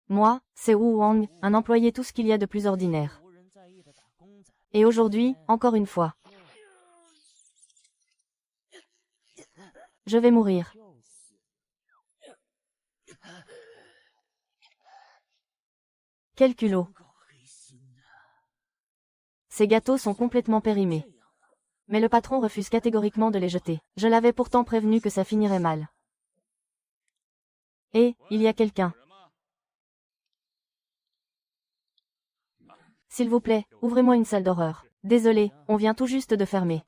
Moi, c'est Wu Wang, un employé tout ce qu'il y a de plus ordinaire. Et aujourd'hui, encore une fois, je vais mourir. Quel culot. Ces gâteaux sont complètement périmés. Mais le patron refuse catégoriquement de les jeter. Je l'avais pourtant prévenu que ça finirait mal. Et, il y a quelqu'un. S'il vous plaît, ouvrez-moi une salle d'horreur. Désolé, on vient tout juste de fermer.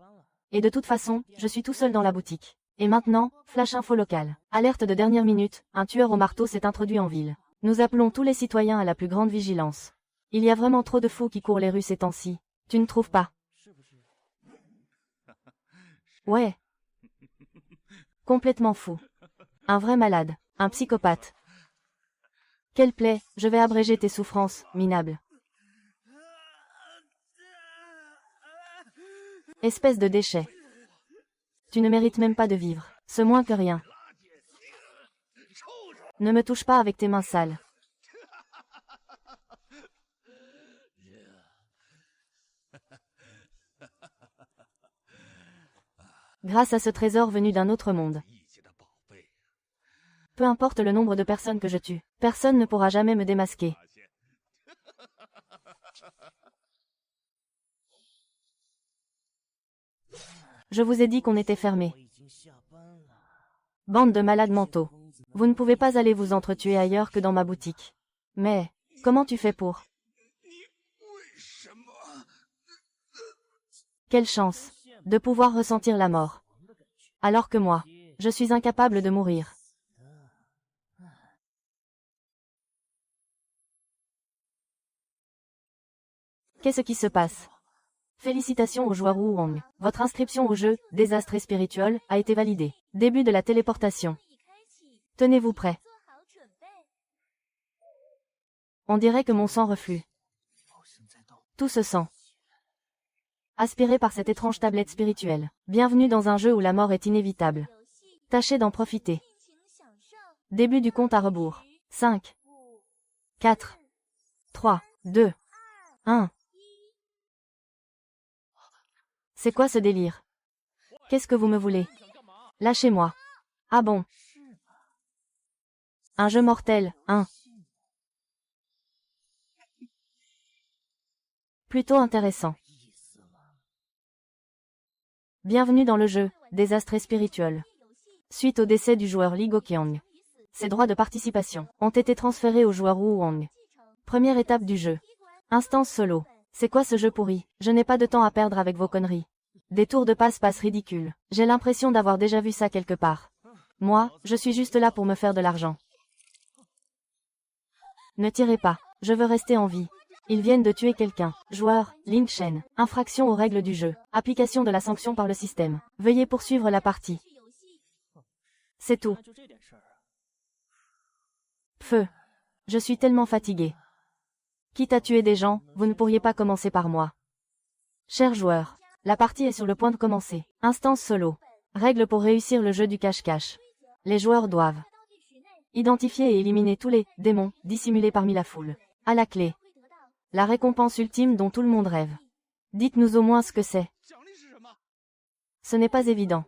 Et de toute façon, je suis tout seul dans la boutique. Et maintenant, flash info locale. Alerte de dernière minute, un tueur au marteau s'est introduit en ville. Nous appelons tous les citoyens à la plus grande vigilance. Il y a vraiment trop de fous qui courent les rues ces temps-ci. Tu ne trouves pas? Ouais. Complètement fou. Un vrai malade. Un psychopathe. Quelle plaie, je vais abréger tes souffrances, minable. Espèce de déchet. Tu ne mérites même pas de vivre. Ce moins que rien. Ne me touche pas avec tes mains sales. Grâce à ce trésor venu d'un autre monde. Peu importe le nombre de personnes que je tue, personne ne pourra jamais me démasquer. Je vous ai dit qu'on était fermé. Bande de malades mentaux. Vous ne pouvez pas aller vous entretuer ailleurs que dans ma boutique. Mais, comment tu fais pour? Quelle chance de pouvoir ressentir la mort. Alors que moi, je suis incapable de mourir. Qu'est-ce qui se passe? Félicitations au joueur Wu Wang. Votre inscription au jeu, Désastre et Spirituel, a été validée. Début de la téléportation. Tenez-vous prêts. On dirait que mon sang reflue. Tout se sent aspiré par cette étrange tablette spirituelle. Bienvenue dans un jeu où la mort est inévitable. Tâchez d'en profiter. Début du compte à rebours. 5, 4, 3, 2, 1. C'est quoi ce délire? Qu'est-ce que vous me voulez? Lâchez-moi. Ah bon? Un jeu mortel, hein? Plutôt intéressant. Bienvenue dans le jeu, Désastre et Spirituel. Suite au décès du joueur Li Goqiang, ses droits de participation ont été transférés au joueur Wu Wang. Première étape du jeu. Instance solo. C'est quoi ce jeu pourri? Je n'ai pas de temps à perdre avec vos conneries. Des tours de passe-passe ridicules. J'ai l'impression d'avoir déjà vu ça quelque part. Moi, je suis juste là pour me faire de l'argent. Ne tirez pas. Je veux rester en vie. Ils viennent de tuer quelqu'un. Joueur, Lin Shen. Infraction aux règles du jeu. Application de la sanction par le système. Veuillez poursuivre la partie. C'est tout. Feu. Je suis tellement fatigué. Quitte à tuer des gens, vous ne pourriez pas commencer par moi. Chers joueurs, la partie est sur le point de commencer. Instance solo. Règles pour réussir le jeu du cache-cache. Les joueurs doivent identifier et éliminer tous les démons dissimulés parmi la foule. À la clé. La récompense ultime dont tout le monde rêve. Dites-nous au moins ce que c'est. Ce n'est pas évident.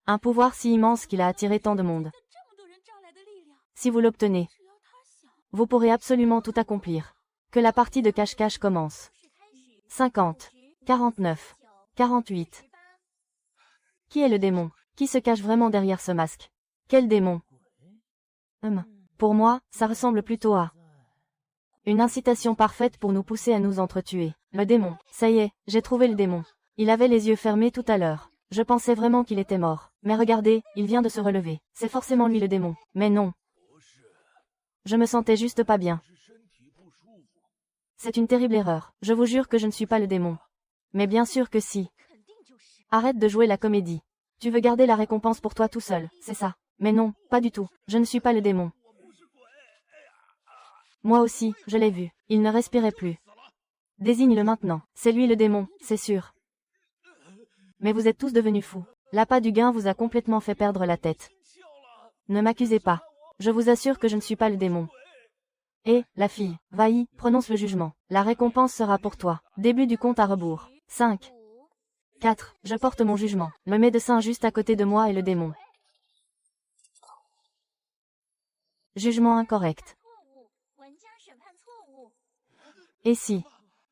Un pouvoir si immense qu'il a attiré tant de monde. Si vous l'obtenez, vous pourrez absolument tout accomplir. Que la partie de cache-cache commence. 50, 49, 48. Qui est le démon? Qui se cache vraiment derrière ce masque? Quel démon? Pour moi, ça ressemble plutôt à une incitation parfaite pour nous pousser à nous entretuer. Le démon. Ça y est, j'ai trouvé le démon. Il avait les yeux fermés tout à l'heure. Je pensais vraiment qu'il était mort. Mais regardez, il vient de se relever. C'est forcément lui le démon. Mais non. Je me sentais juste pas bien. C'est une terrible erreur. Je vous jure que je ne suis pas le démon. Mais bien sûr que si. Arrête de jouer la comédie. Tu veux garder la récompense pour toi tout seul, c'est ça. Mais non, pas du tout. Je ne suis pas le démon. Moi aussi, je l'ai vu. Il ne respirait plus. Désigne-le maintenant. C'est lui le démon, c'est sûr. Mais vous êtes tous devenus fous. L'appât du gain vous a complètement fait perdre la tête. Ne m'accusez pas. Je vous assure que je ne suis pas le démon. Et, la fille, Vaï, prononce le jugement. La récompense sera pour toi. Début du compte à rebours. 5. 4. Je porte mon jugement. Le médecin juste à côté de moi et le démon. Jugement incorrect. Et si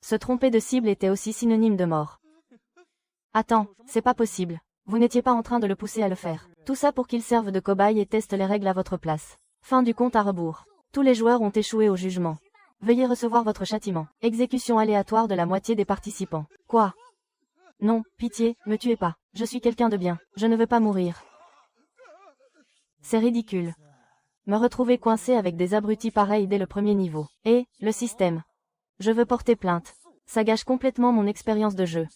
se tromper de cible était aussi synonyme de mort? Attends, c'est pas possible. Vous n'étiez pas en train de le pousser à le faire. Tout ça pour qu'il serve de cobaye et teste les règles à votre place. Fin du compte à rebours. Tous les joueurs ont échoué au jugement. Veuillez recevoir votre châtiment. Exécution aléatoire de la moitié des participants. Quoi? Non, pitié, me tuez pas. Je suis quelqu'un de bien. Je ne veux pas mourir. C'est ridicule. Me retrouver coincé avec des abrutis pareils dès le premier niveau. Et, le système. Je veux porter plainte. Ça gâche complètement mon expérience de jeu.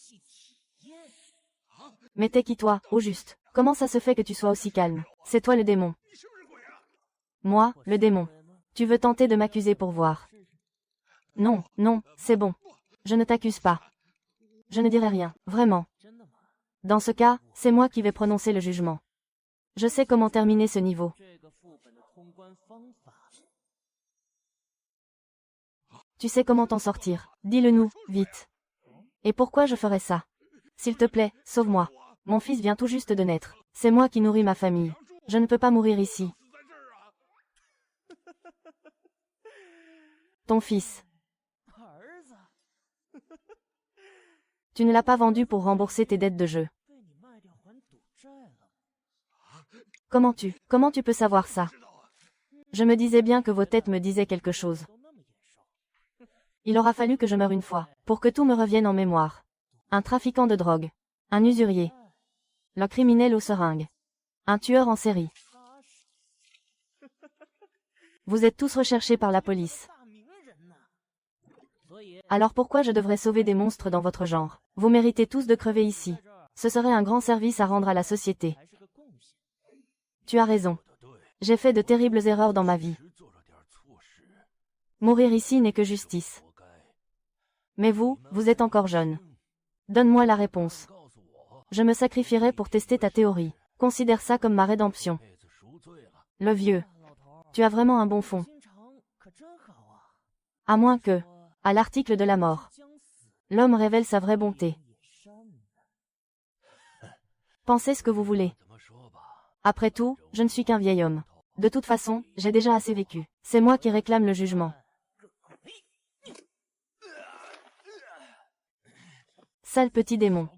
Mais t'es qui toi, au juste? Comment ça se fait que tu sois aussi calme? C'est toi le démon. Moi, le démon. Tu veux tenter de m'accuser pour voir? Non, non, c'est bon. Je ne t'accuse pas. Je ne dirai rien, vraiment. Dans ce cas, c'est moi qui vais prononcer le jugement. Je sais comment terminer ce niveau. Tu sais comment t'en sortir. Dis-le nous, vite. Et pourquoi je ferais ça? S'il te plaît, sauve-moi. Mon fils vient tout juste de naître. C'est moi qui nourris ma famille. Je ne peux pas mourir ici. Ton fils. Tu ne l'as pas vendu pour rembourser tes dettes de jeu. Comment tu peux savoir ça? Je me disais bien que vos têtes me disaient quelque chose. Il aura fallu que je meure une fois, pour que tout me revienne en mémoire. Un trafiquant de drogue. Un usurier. Le criminel aux seringues. Un tueur en série. Vous êtes tous recherchés par la police. Alors pourquoi je devrais sauver des monstres dans votre genre? Vous méritez tous de crever ici. Ce serait un grand service à rendre à la société. Tu as raison. J'ai fait de terribles erreurs dans ma vie. Mourir ici n'est que justice. Mais vous, vous êtes encore jeune. Donne-moi la réponse. Je me sacrifierai pour tester ta théorie. Considère ça comme ma rédemption. Le vieux. Tu as vraiment un bon fond. À moins que, à l'article de la mort, l'homme révèle sa vraie bonté. Pensez ce que vous voulez. Après tout, je ne suis qu'un vieil homme. De toute façon, j'ai déjà assez vécu. C'est moi qui réclame le jugement. Sale petit démon.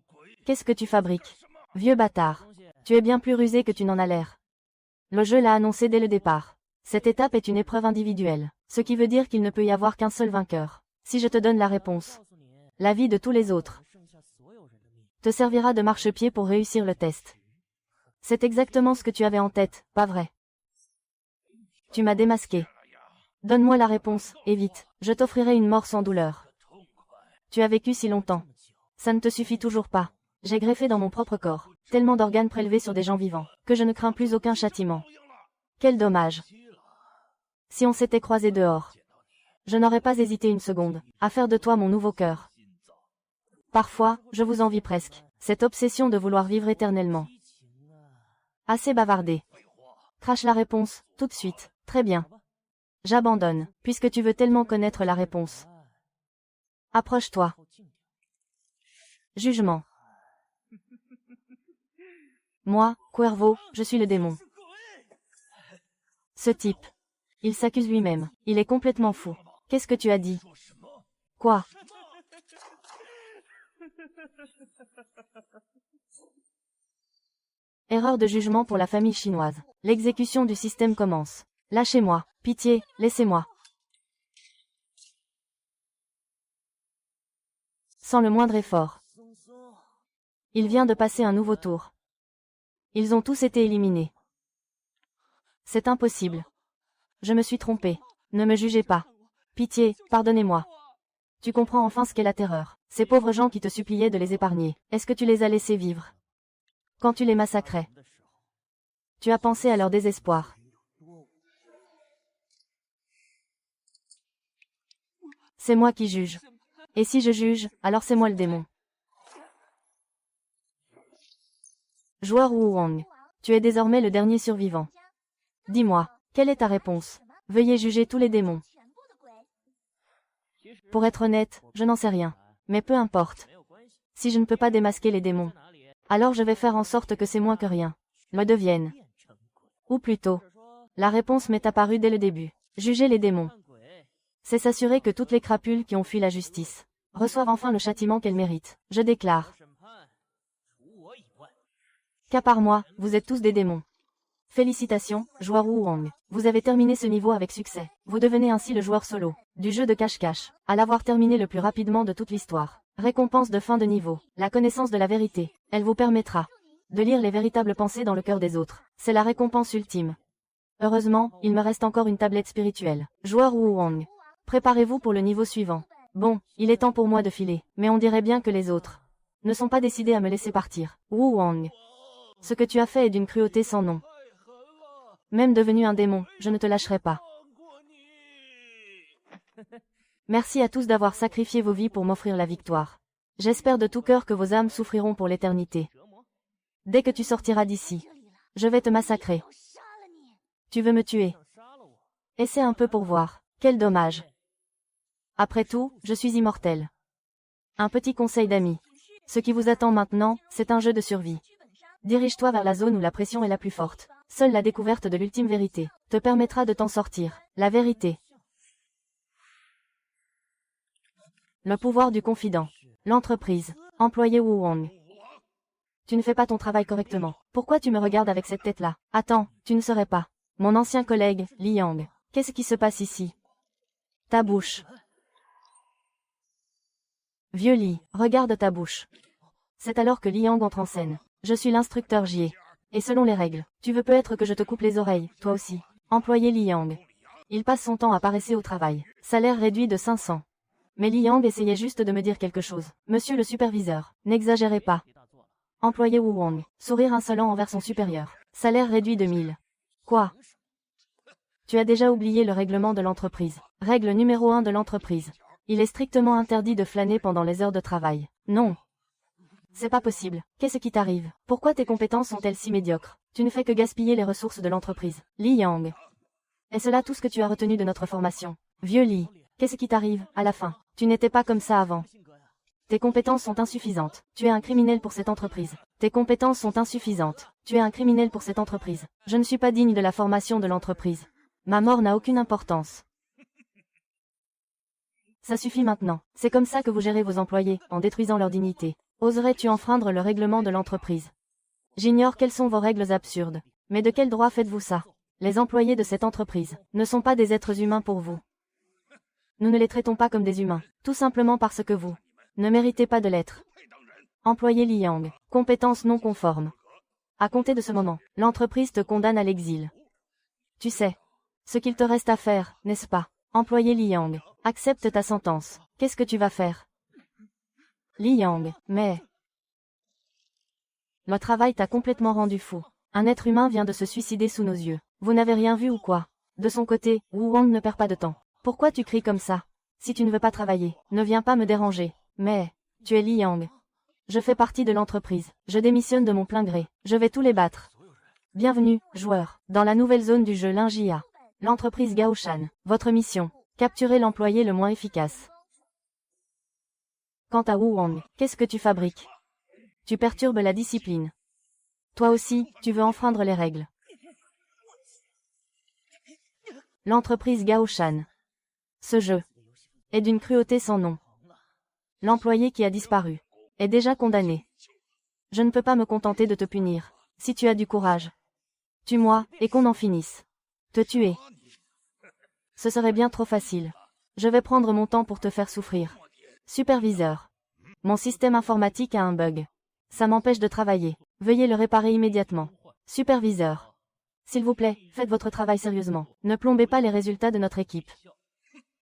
Qu'est-ce que tu fabriques? Vieux bâtard. Tu es bien plus rusé que tu n'en as l'air. Le jeu l'a annoncé dès le départ. Cette étape est une épreuve individuelle, ce qui veut dire qu'il ne peut y avoir qu'un seul vainqueur. Si je te donne la réponse, la vie de tous les autres te servira de marchepied pour réussir le test. C'est exactement ce que tu avais en tête, pas vrai? Tu m'as démasqué. Donne-moi la réponse, et vite, je t'offrirai une mort sans douleur. Tu as vécu si longtemps. Ça ne te suffit toujours pas. J'ai greffé dans mon propre corps, tellement d'organes prélevés sur des gens vivants, que je ne crains plus aucun châtiment. Quel dommage. Si on s'était croisés dehors, je n'aurais pas hésité une seconde, à faire de toi mon nouveau cœur. Parfois, je vous envie presque, cette obsession de vouloir vivre éternellement. Assez bavardé. Crache la réponse, tout de suite, très bien. J'abandonne, puisque tu veux tellement connaître la réponse. Approche-toi. Jugement. Moi, Cuervo, je suis le démon. Ce type. Il s'accuse lui-même. Il est complètement fou. Qu'est-ce que tu as dit? Quoi? Erreur de jugement pour la famille chinoise. L'exécution du système commence. Lâchez-moi. Pitié, laissez-moi. Sans le moindre effort. Il vient de passer un nouveau tour. Ils ont tous été éliminés. C'est impossible. Je me suis trompé. Ne me jugez pas. Pitié, pardonnez-moi. Tu comprends enfin ce qu'est la terreur. Ces pauvres gens qui te suppliaient de les épargner. Est-ce que tu les as laissés vivre? Quand tu les massacrais, tu as pensé à leur désespoir. C'est moi qui juge. Et si je juge, alors c'est moi le démon. Joueur Wu Wang, tu es désormais le dernier survivant. Dis-moi, quelle est ta réponse? Veuillez juger tous les démons. Pour être honnête, je n'en sais rien. Mais peu importe. Si je ne peux pas démasquer les démons, alors je vais faire en sorte que c'est moins que rien le devienne. Ou plutôt, la réponse m'est apparue dès le début. Juger les démons. C'est s'assurer que toutes les crapules qui ont fui la justice reçoivent enfin le châtiment qu'elles méritent. Je déclare qu'à part moi, vous êtes tous des démons. Félicitations, joueur Wu Wang. Vous avez terminé ce niveau avec succès. Vous devenez ainsi le joueur solo du jeu de cache-cache, à l'avoir terminé le plus rapidement de toute l'histoire. Récompense de fin de niveau. La connaissance de la vérité. Elle vous permettra de lire les véritables pensées dans le cœur des autres. C'est la récompense ultime. Heureusement, il me reste encore une tablette spirituelle. Joueur Wu Wang. Préparez-vous pour le niveau suivant. Bon, il est temps pour moi de filer, mais on dirait bien que les autres ne sont pas décidés à me laisser partir. Wu Wang. Ce que tu as fait est d'une cruauté sans nom. Même devenu un démon, je ne te lâcherai pas. Merci à tous d'avoir sacrifié vos vies pour m'offrir la victoire. J'espère de tout cœur que vos âmes souffriront pour l'éternité. Dès que tu sortiras d'ici, je vais te massacrer. Tu veux me tuer? Essaie un peu pour voir. Quel dommage. Après tout, je suis immortel. Un petit conseil d'amis. Ce qui vous attend maintenant, c'est un jeu de survie. Dirige-toi vers la zone où la pression est la plus forte. Seule la découverte de l'ultime vérité te permettra de t'en sortir. La vérité. Le pouvoir du confident. L'entreprise. Employé Wu Wang. Tu ne fais pas ton travail correctement. Pourquoi tu me regardes avec cette tête-là? Attends, tu ne serais pas. Mon ancien collègue, Li Yang. Qu'est-ce qui se passe ici? Ta bouche. Vieux Li, regarde ta bouche. C'est alors que Li Yang entre en scène. Je suis l'instructeur Jie. Et selon les règles, tu veux peut-être que je te coupe les oreilles, toi aussi. Employé Li Yang. Il passe son temps à paresser au travail. Salaire réduit de 500. Mais Li Yang essayait juste de me dire quelque chose. Monsieur le superviseur, n'exagérez pas. Employé Wu Wang. Sourire insolent envers son supérieur. Salaire réduit de 1000. Quoi? Tu as déjà oublié le règlement de l'entreprise. Règle numéro 1 de l'entreprise. Il est strictement interdit de flâner pendant les heures de travail. Non. C'est pas possible. Qu'est-ce qui t'arrive? Pourquoi tes compétences sont-elles si médiocres? Tu ne fais que gaspiller les ressources de l'entreprise. Li Yang. Est-ce là tout ce que tu as retenu de notre formation? Vieux Li. Qu'est-ce qui t'arrive, à la fin? Tu n'étais pas comme ça avant. Tes compétences sont insuffisantes. Tu es un criminel pour cette entreprise. Tes compétences sont insuffisantes. Tu es un criminel pour cette entreprise. Je ne suis pas digne de la formation de l'entreprise. Ma mort n'a aucune importance. Ça suffit maintenant. C'est comme ça que vous gérez vos employés, en détruisant leur dignité. Oserais-tu enfreindre le règlement de l'entreprise? J'ignore quelles sont vos règles absurdes. Mais de quel droit faites-vous ça? Les employés de cette entreprise ne sont pas des êtres humains pour vous. Nous ne les traitons pas comme des humains, tout simplement parce que vous ne méritez pas de l'être. Employé Li Yang. Compétence non conforme. À compter de ce moment, l'entreprise te condamne à l'exil. Tu sais ce qu'il te reste à faire, n'est-ce pas? Employé Li Yang. Accepte ta sentence. Qu'est-ce que tu vas faire? Li Yang. Mais le travail t'a complètement rendu fou. Un être humain vient de se suicider sous nos yeux. Vous n'avez rien vu ou quoi? De son côté, Wu Wang ne perd pas de temps. Pourquoi tu cries comme ça? Si tu ne veux pas travailler, ne viens pas me déranger. Mais tu es Li Yang. Je fais partie de l'entreprise. Je démissionne de mon plein gré. Je vais tous les battre. Bienvenue, joueurs, dans la nouvelle zone du jeu Linjia. L'entreprise Gaoshan. Votre mission. Capturer l'employé le moins efficace. Quant à Wu Wang, qu'est-ce que tu fabriques? Tu perturbes la discipline. Toi aussi, tu veux enfreindre les règles. L'entreprise Gaoshan. Ce jeu est d'une cruauté sans nom. L'employé qui a disparu est déjà condamné. Je ne peux pas me contenter de te punir. Si tu as du courage, tue-moi, et qu'on en finisse. Te tuer. Ce serait bien trop facile. Je vais prendre mon temps pour te faire souffrir. Superviseur. Mon système informatique a un bug. Ça m'empêche de travailler. Veuillez le réparer immédiatement. Superviseur. S'il vous plaît, faites votre travail sérieusement. Ne plombez pas les résultats de notre équipe.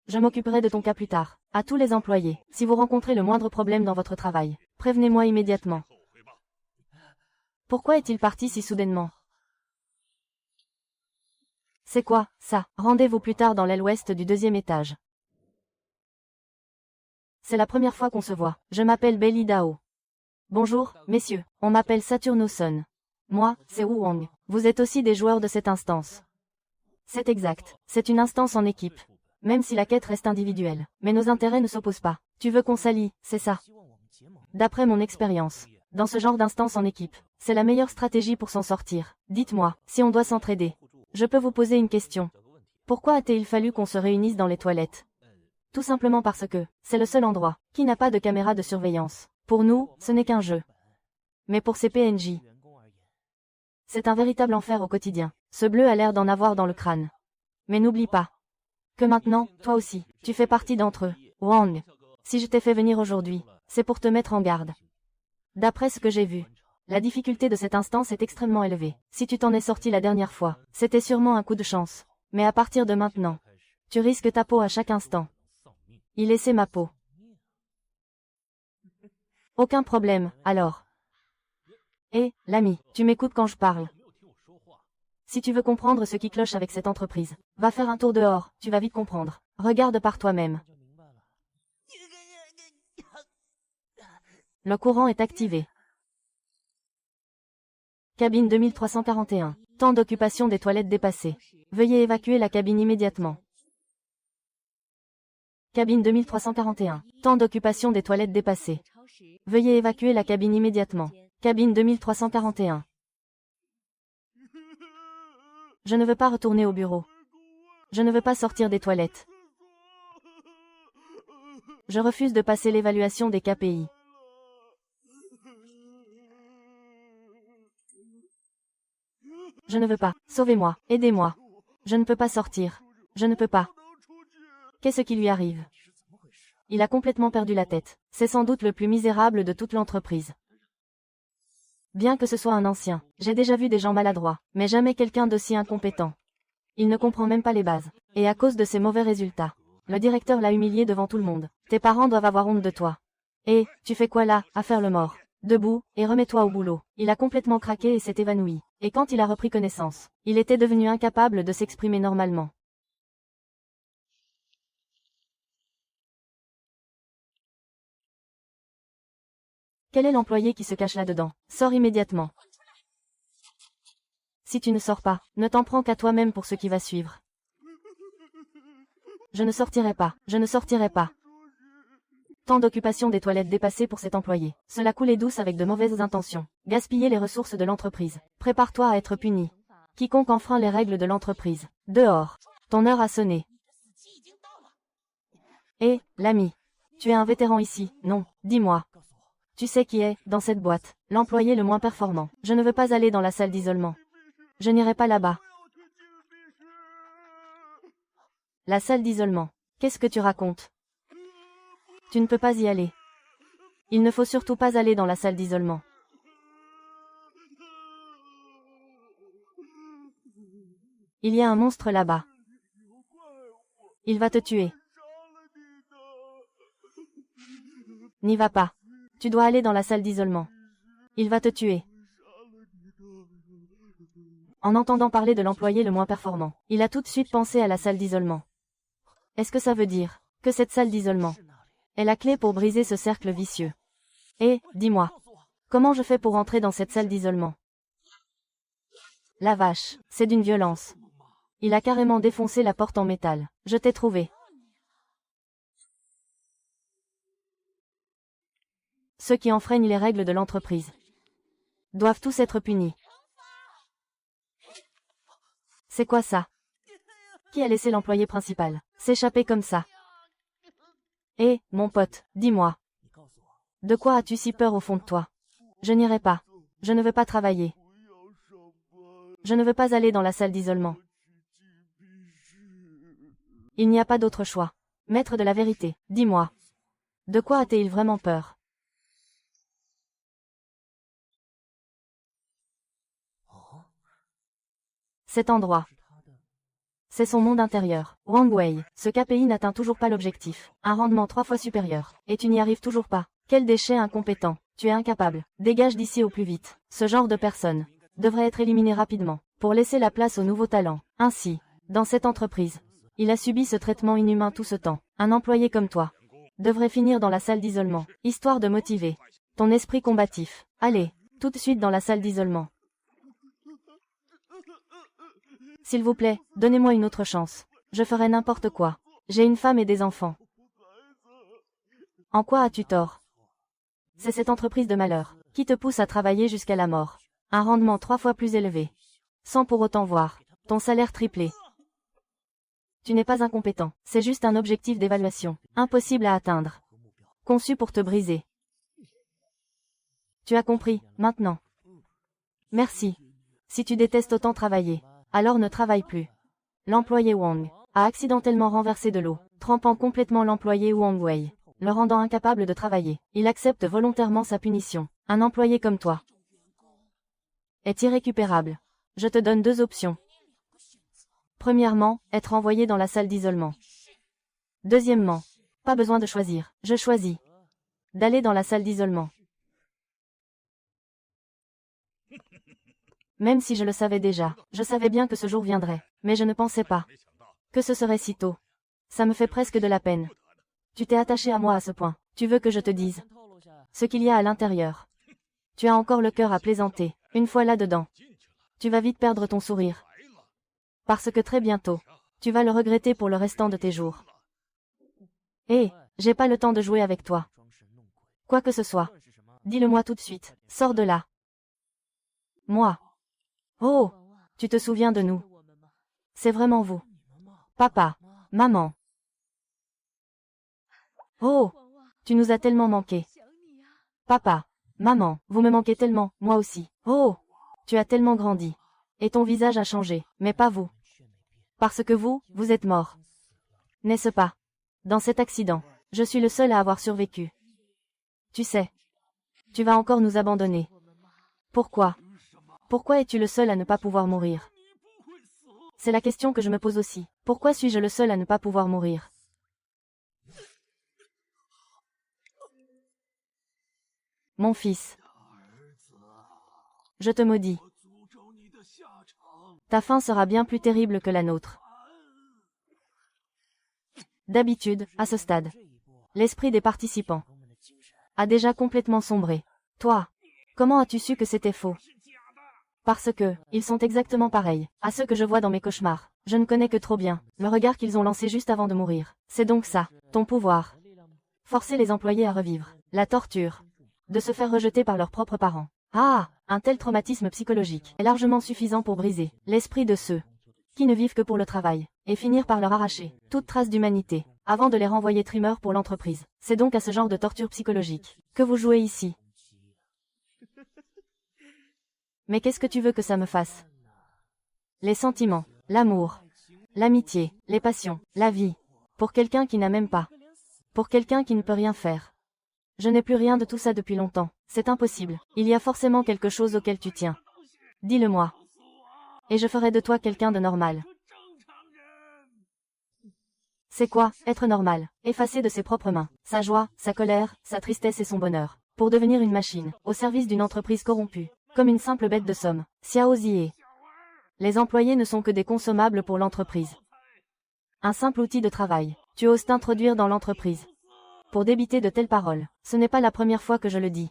Je m'occuperai de ton cas plus tard. À tous les employés, si vous rencontrez le moindre problème dans votre travail, prévenez-moi immédiatement. Pourquoi est-il parti si soudainement? C'est quoi, ça? Rendez-vous plus tard dans l'aile ouest du 2e étage. C'est la première fois qu'on se voit. Je m'appelle Bailey Dao. Bonjour, messieurs. On m'appelle Saturnoson. Moi, c'est Wu Wang. Vous êtes aussi des joueurs de cette instance. C'est exact. C'est une instance en équipe. Même si la quête reste individuelle. Mais nos intérêts ne s'opposent pas. Tu veux qu'on s'allie, c'est ça. D'après mon expérience, dans ce genre d'instance en équipe, c'est la meilleure stratégie pour s'en sortir. Dites-moi, si on doit s'entraider. Je peux vous poser une question. Pourquoi a-t-il fallu qu'on se réunisse dans les toilettes? Tout simplement parce que, c'est le seul endroit, qui n'a pas de caméra de surveillance. Pour nous, ce n'est qu'un jeu. Mais pour ces PNJ, c'est un véritable enfer au quotidien. Ce bleu a l'air d'en avoir dans le crâne. Mais n'oublie pas que maintenant, toi aussi, tu fais partie d'entre eux. Wang, si je t'ai fait venir aujourd'hui, c'est pour te mettre en garde. D'après ce que j'ai vu, la difficulté de cette instance est extrêmement élevée. Si tu t'en es sorti la dernière fois, c'était sûrement un coup de chance. Mais à partir de maintenant, tu risques ta peau à chaque instant. Y laisser ma peau. Aucun problème, alors. Hé, l'ami, tu m'écoutes quand je parle. Si tu veux comprendre ce qui cloche avec cette entreprise, va faire un tour dehors, tu vas vite comprendre. Regarde par toi-même. Le courant est activé. Cabine 2341. Temps d'occupation des toilettes dépassé. Veuillez évacuer la cabine immédiatement. Cabine 2341. Temps d'occupation des toilettes dépassé. Veuillez évacuer la cabine immédiatement. Cabine 2341. Je ne veux pas retourner au bureau. Je ne veux pas sortir des toilettes. Je refuse de passer l'évaluation des KPI. Je ne veux pas. Sauvez-moi. Aidez-moi. Je ne peux pas sortir. Je ne peux pas. Qu'est-ce qui lui arrive? Il a complètement perdu la tête. C'est sans doute le plus misérable de toute l'entreprise. Bien que ce soit un ancien, j'ai déjà vu des gens maladroits, mais jamais quelqu'un d'aussi incompétent. Il ne comprend même pas les bases. Et à cause de ses mauvais résultats, le directeur l'a humilié devant tout le monde. Tes parents doivent avoir honte de toi. Et, tu fais quoi là, à faire le mort? Debout, et remets-toi au boulot. Il a complètement craqué et s'est évanoui. Et quand il a repris connaissance, il était devenu incapable de s'exprimer normalement. Quel est l'employé qui se cache là-dedans? Sors immédiatement. Si tu ne sors pas, ne t'en prends qu'à toi-même pour ce qui va suivre. Je ne sortirai pas, je ne sortirai pas. Temps d'occupation des toilettes dépassé pour cet employé. Cela coulait douce avec de mauvaises intentions. Gaspiller les ressources de l'entreprise. Prépare-toi à être puni. Quiconque enfreint les règles de l'entreprise. Dehors. Ton heure a sonné. Hé, l'ami. Tu es un vétéran ici, non? Dis-moi. Tu sais qui est, dans cette boîte, l'employé le moins performant. Je ne veux pas aller dans la salle d'isolement. Je n'irai pas là-bas. La salle d'isolement. Qu'est-ce que tu racontes? Tu ne peux pas y aller. Il ne faut surtout pas aller dans la salle d'isolement. Il y a un monstre là-bas. Il va te tuer. N'y va pas. Tu dois aller dans la salle d'isolement. Il va te tuer. En entendant parler de l'employé le moins performant, il a tout de suite pensé à la salle d'isolement. Est-ce que ça veut dire que cette salle d'isolement est la clé pour briser ce cercle vicieux? Et, dis-moi, comment je fais pour entrer dans cette salle d'isolement? La vache, c'est d'une violence. Il a carrément défoncé la porte en métal. Je t'ai trouvé. Ceux qui enfreignent les règles de l'entreprise doivent tous être punis. C'est quoi ça? Qui a laissé l'employé principal s'échapper comme ça? Hé, mon pote, dis-moi. De quoi as-tu si peur au fond de toi? Je n'irai pas. Je ne veux pas travailler. Je ne veux pas aller dans la salle d'isolement. Il n'y a pas d'autre choix. Maître de la vérité, dis-moi. De quoi a-t-il vraiment peur? Cet endroit. C'est son monde intérieur. Wang Wei, ce KPI n'atteint toujours pas l'objectif. Un rendement 3 fois supérieur. Et tu n'y arrives toujours pas. Quel déchet incompétent. Tu es incapable. Dégage d'ici au plus vite. Ce genre de personne devrait être éliminé rapidement, pour laisser la place aux nouveaux talents. Ainsi, dans cette entreprise, il a subi ce traitement inhumain tout ce temps. Un employé comme toi devrait finir dans la salle d'isolement, histoire de motiver ton esprit combatif. Allez, tout de suite dans la salle d'isolement. S'il vous plaît, donnez-moi une autre chance. Je ferai n'importe quoi. J'ai une femme et des enfants. En quoi as-tu tort? C'est cette entreprise de malheur qui te pousse à travailler jusqu'à la mort. Un rendement 3 fois plus élevé. Sans pour autant voir ton salaire triplé. Tu n'es pas incompétent, c'est juste un objectif d'évaluation, impossible à atteindre. Conçu pour te briser. Tu as compris, maintenant. Merci. Si tu détestes autant travailler, alors ne travaille plus. L'employé Wang a accidentellement renversé de l'eau, trempant complètement l'employé Wang Wei, le rendant incapable de travailler. Il accepte volontairement sa punition. Un employé comme toi est irrécupérable. Je te donne 2 options. Premièrement, être envoyé dans la salle d'isolement. Deuxièmement, pas besoin de choisir. Je choisis d'aller dans la salle d'isolement. Même si je le savais déjà, je savais bien que ce jour viendrait, mais je ne pensais pas que ce serait si tôt. Ça me fait presque de la peine. Tu t'es attaché à moi à ce point. Tu veux que je te dise ce qu'il y a à l'intérieur. Tu as encore le cœur à plaisanter. Une fois là-dedans, tu vas vite perdre ton sourire. Parce que très bientôt, tu vas le regretter pour le restant de tes jours. Hé, j'ai pas le temps de jouer avec toi. Quoi que ce soit. Dis-le-moi tout de suite. Sors de là. Moi. Oh, tu te souviens de nous. C'est vraiment vous. Papa, maman. Oh, tu nous as tellement manqué. Papa, maman, vous me manquez tellement, moi aussi. Oh, tu as tellement grandi. Et ton visage a changé, mais pas vous. Parce que vous êtes mort. N'est-ce pas? Dans cet accident, je suis le seul à avoir survécu. Tu sais, tu vas encore nous abandonner. Pourquoi? Pourquoi es-tu le seul à ne pas pouvoir mourir? C'est la question que je me pose aussi. Pourquoi suis-je le seul à ne pas pouvoir mourir? Mon fils. Je te maudis. Ta fin sera bien plus terrible que la nôtre. D'habitude, à ce stade, l'esprit des participants a déjà complètement sombré. Toi, comment as-tu su que c'était faux? Parce que, ils sont exactement pareils à ceux que je vois dans mes cauchemars. Je ne connais que trop bien le regard qu'ils ont lancé juste avant de mourir. C'est donc ça, ton pouvoir. Forcer les employés à revivre la torture, de se faire rejeter par leurs propres parents. Ah, un tel traumatisme psychologique est largement suffisant pour briser l'esprit de ceux qui ne vivent que pour le travail, et finir par leur arracher toute trace d'humanité, avant de les renvoyer trimeurs pour l'entreprise. C'est donc à ce genre de torture psychologique que vous jouez ici. Mais qu'est-ce que tu veux que ça me fasse? Les sentiments, l'amour, l'amitié, les passions, la vie. Pour quelqu'un qui n'a même pas. Pour quelqu'un qui ne peut rien faire. Je n'ai plus rien de tout ça depuis longtemps. C'est impossible. Il y a forcément quelque chose auquel tu tiens. Dis-le-moi. Et je ferai de toi quelqu'un de normal. C'est quoi, être normal? Effacer de ses propres mains sa joie, sa colère, sa tristesse et son bonheur. Pour devenir une machine, au service d'une entreprise corrompue. Comme une simple bête de somme. Xiao Ziye. Les employés ne sont que des consommables pour l'entreprise. Un simple outil de travail. Tu oses t'introduire dans l'entreprise. Pour débiter de telles paroles. Ce n'est pas la première fois que je le dis.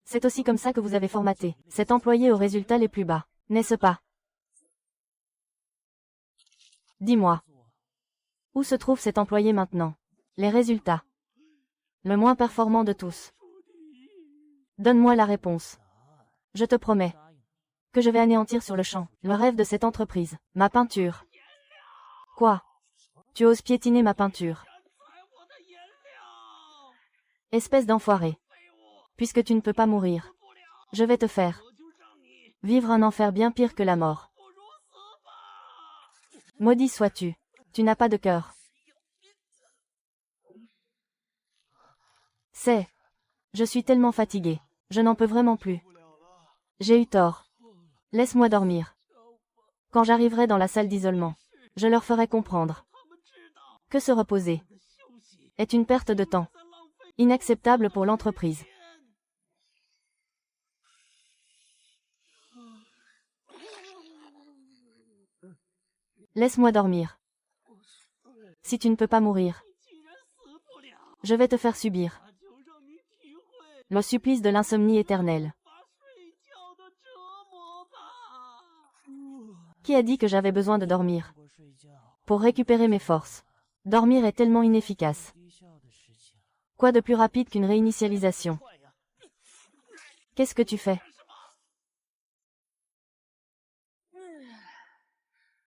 C'est aussi comme ça que vous avez formaté cet employé aux résultats les plus bas, n'est-ce pas? Dis-moi. Où se trouve cet employé maintenant? Les résultats. Le moins performant de tous. Donne-moi la réponse. Je te promets que je vais anéantir sur le champ le rêve de cette entreprise, ma peinture. Quoi? Tu oses piétiner ma peinture? Espèce d'enfoiré. Puisque tu ne peux pas mourir, je vais te faire vivre un enfer bien pire que la mort. Maudit sois-tu. Tu n'as pas de cœur. Je suis tellement fatigué. Je n'en peux vraiment plus. J'ai eu tort. Laisse-moi dormir. Quand j'arriverai dans la salle d'isolement, je leur ferai comprendre que se reposer est une perte de temps inacceptable pour l'entreprise. Laisse-moi dormir. Si tu ne peux pas mourir, je vais te faire subir le supplice de l'insomnie éternelle. Qui a dit que j'avais besoin de dormir? Pour récupérer mes forces. Dormir est tellement inefficace. Quoi de plus rapide qu'une réinitialisation? Qu'est-ce que tu fais?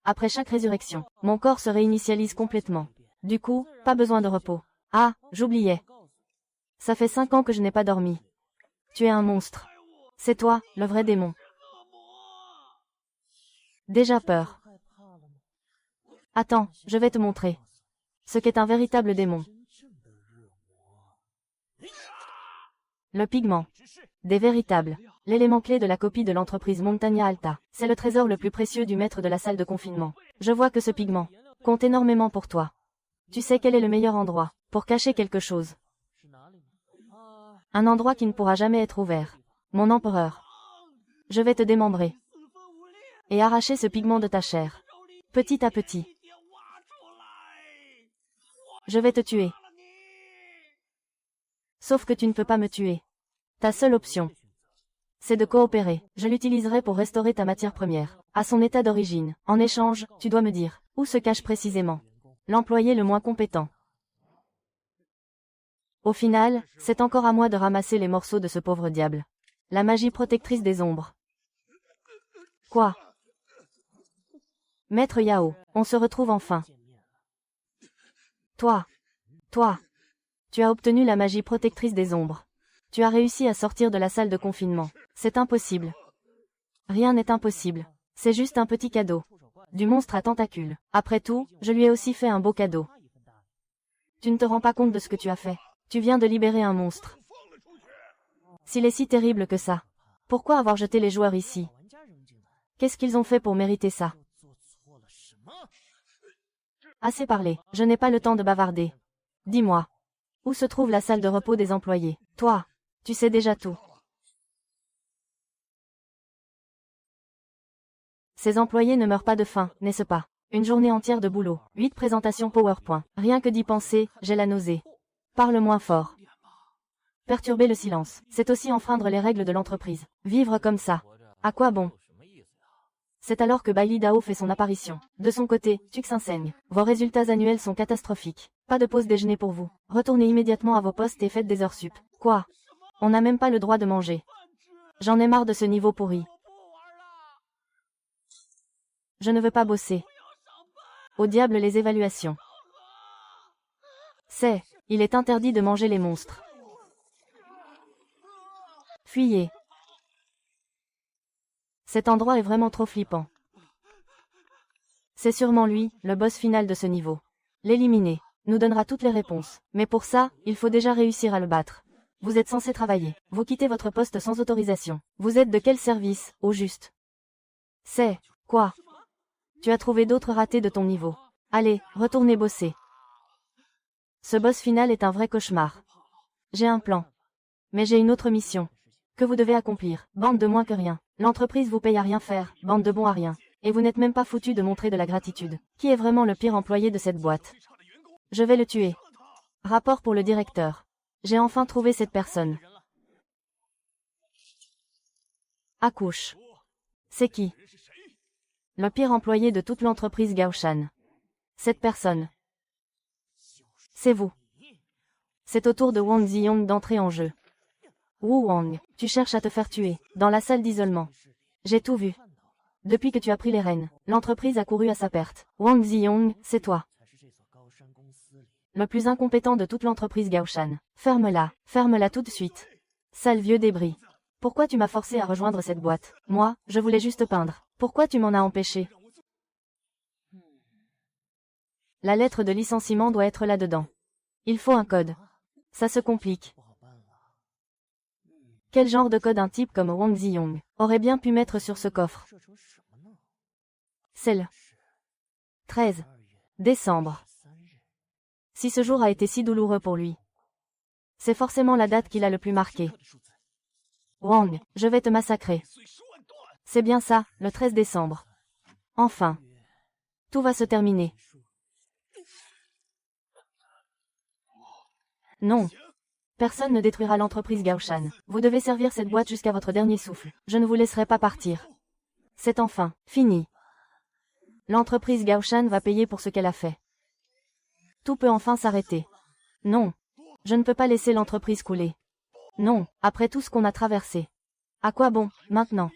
Après chaque résurrection, mon corps se réinitialise complètement. Du coup, pas besoin de repos. Ah, j'oubliais. Ça fait 5 ans que je n'ai pas dormi. Tu es un monstre. C'est toi, le vrai démon. Déjà peur. Attends, je vais te montrer. Ce qu'est un véritable démon. Le pigment. Des véritables. L'élément clé de la copie de l'entreprise Montagna Alta. C'est le trésor le plus précieux du maître de la salle de confinement. Je vois que ce pigment compte énormément pour toi. Tu sais quel est le meilleur endroit pour cacher quelque chose. Un endroit qui ne pourra jamais être ouvert. Mon empereur. Je vais te démembrer. Et arracher ce pigment de ta chair. Petit à petit. Je vais te tuer. Sauf que tu ne peux pas me tuer. Ta seule option, c'est de coopérer. Je l'utiliserai pour restaurer ta matière première à son état d'origine. En échange, tu dois me dire où se cache précisément l'employé le moins compétent. Au final, c'est encore à moi de ramasser les morceaux de ce pauvre diable. La magie protectrice des ombres. Quoi? Maître Yao, on se retrouve enfin. Toi, tu as obtenu la magie protectrice des ombres. Tu as réussi à sortir de la salle de confinement. C'est impossible. Rien n'est impossible. C'est juste un petit cadeau. Du monstre à tentacules. Après tout, je lui ai aussi fait un beau cadeau. Tu ne te rends pas compte de ce que tu as fait. Tu viens de libérer un monstre. S'il est si terrible que ça, pourquoi avoir jeté les joueurs ici? Qu'est-ce qu'ils ont fait pour mériter ça? Assez parlé, je n'ai pas le temps de bavarder. Dis-moi, où se trouve la salle de repos des employés? Toi, tu sais déjà tout. Ces employés ne meurent pas de faim, n'est-ce pas? Une journée entière de boulot, 8 présentations PowerPoint. Rien que d'y penser, j'ai la nausée. Parle moins fort. Perturber le silence, c'est aussi enfreindre les règles de l'entreprise. Vivre comme ça, à quoi bon? C'est alors que Bailey Dao fait son apparition. De son côté, Tux enseigne. Vos résultats annuels sont catastrophiques. Pas de pause déjeuner pour vous. Retournez immédiatement à vos postes et faites des heures sup. Quoi? On n'a même pas le droit de manger. J'en ai marre de ce niveau pourri. Je ne veux pas bosser. Au diable les évaluations. Il est interdit de manger les monstres. Fuyez. Cet endroit est vraiment trop flippant. C'est sûrement lui, le boss final de ce niveau. L'éliminer nous donnera toutes les réponses. Mais pour ça, il faut déjà réussir à le battre. Vous êtes censé travailler. Vous quittez votre poste sans autorisation. Vous êtes de quel service, au juste? Quoi? Tu as trouvé d'autres ratés de ton niveau. Allez, retournez bosser. Ce boss final est un vrai cauchemar. J'ai un plan. Mais j'ai une autre mission que vous devez accomplir. Bande de moins que rien. L'entreprise vous paye à rien faire, bande de bons à rien. Et vous n'êtes même pas foutu de montrer de la gratitude. Qui est vraiment le pire employé de cette boîte? Je vais le tuer. Rapport pour le directeur. J'ai enfin trouvé cette personne. Accouche. C'est qui? Le pire employé de toute l'entreprise Gaoshan. Cette personne. C'est vous. C'est au tour de Wang Ziyong d'entrer en jeu. Wu Wang, tu cherches à te faire tuer, dans la salle d'isolement. J'ai tout vu. Depuis que tu as pris les rênes, l'entreprise a couru à sa perte. Wang Ziyong, c'est toi. Le plus incompétent de toute l'entreprise Gaoshan. Ferme-la tout de suite. Sale vieux débris. Pourquoi tu m'as forcé à rejoindre cette boîte? Moi, je voulais juste peindre. Pourquoi tu m'en as empêché? La lettre de licenciement doit être là-dedans. Il faut un code. Ça se complique. Quel genre de code un type comme Wang Ziyong aurait bien pu mettre sur ce coffre? C'est le 13 décembre. Si ce jour a été si douloureux pour lui, c'est forcément la date qu'il a le plus marquée. Wang, je vais te massacrer. C'est bien ça, le 13 décembre. Enfin. Tout va se terminer. Non. Personne ne détruira l'entreprise Gaoshan. Vous devez servir cette boîte jusqu'à votre dernier souffle. Je ne vous laisserai pas partir. C'est enfin fini. L'entreprise Gaoshan va payer pour ce qu'elle a fait. Tout peut enfin s'arrêter. Non. Je ne peux pas laisser l'entreprise couler. Non, après tout ce qu'on a traversé. À quoi bon, maintenant?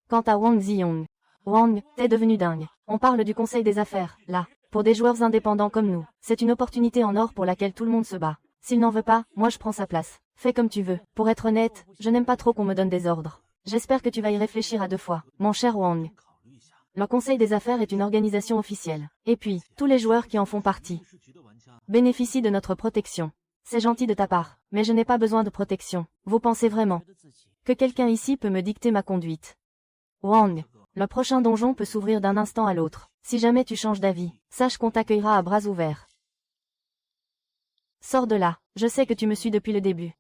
Quant à Wang Ziyong. Wang, t'es devenu dingue. On parle du conseil des affaires, là. Pour des joueurs indépendants comme nous, c'est une opportunité en or pour laquelle tout le monde se bat. S'il n'en veut pas, moi je prends sa place. Fais comme tu veux. Pour être honnête, je n'aime pas trop qu'on me donne des ordres. J'espère que tu vas y réfléchir à 2 fois, mon cher Wang. Le conseil des affaires est une organisation officielle. Et puis, tous les joueurs qui en font partie bénéficient de notre protection. C'est gentil de ta part, mais je n'ai pas besoin de protection. Vous pensez vraiment que quelqu'un ici peut me dicter ma conduite? Wang, le prochain donjon peut s'ouvrir d'un instant à l'autre. Si jamais tu changes d'avis, sache qu'on t'accueillera à bras ouverts. Sors de là, je sais que tu me suis depuis le début.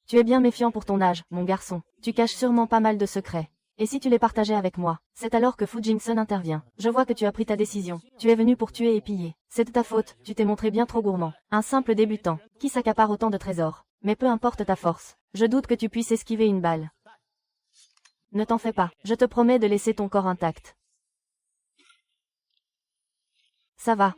Tu es bien méfiant pour ton âge, mon garçon. Tu caches sûrement pas mal de secrets. Et si tu les partageais avec moi, c'est alors que Fu Jingsun intervient. Je vois que tu as pris ta décision. Tu es venu pour tuer et piller. C'est de ta faute, tu t'es montré bien trop gourmand. Un simple débutant, qui s'accapare autant de trésors. Mais peu importe ta force, je doute que tu puisses esquiver une balle. Ne t'en fais pas, je te promets de laisser ton corps intact. Ça va.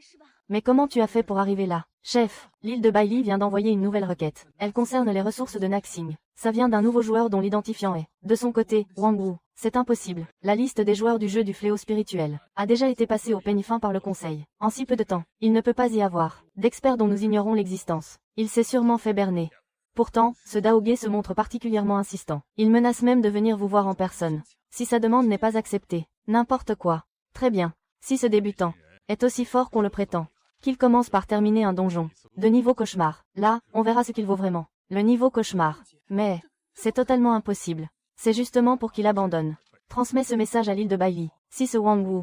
Mais comment tu as fait pour arriver là? Chef, l'île de Bailey vient d'envoyer une nouvelle requête. Elle concerne les ressources de Naxing. Ça vient d'un nouveau joueur dont l'identifiant est, de son côté, Wang Wu. C'est impossible. La liste des joueurs du jeu du fléau spirituel a déjà été passée au peigne fin par le conseil. En si peu de temps, il ne peut pas y avoir d'experts dont nous ignorons l'existence. Il s'est sûrement fait berner. Pourtant, ce Daogué se montre particulièrement insistant. Il menace même de venir vous voir en personne. Si sa demande n'est pas acceptée, n'importe quoi. Très bien. Si ce débutant est aussi fort qu'on le prétend, qu'il commence par terminer un donjon de niveau cauchemar, là, on verra ce qu'il vaut vraiment. Le niveau cauchemar. Mais, c'est totalement impossible. C'est justement pour qu'il abandonne. Transmets ce message à l'île de Bailey. Si ce Wang Wu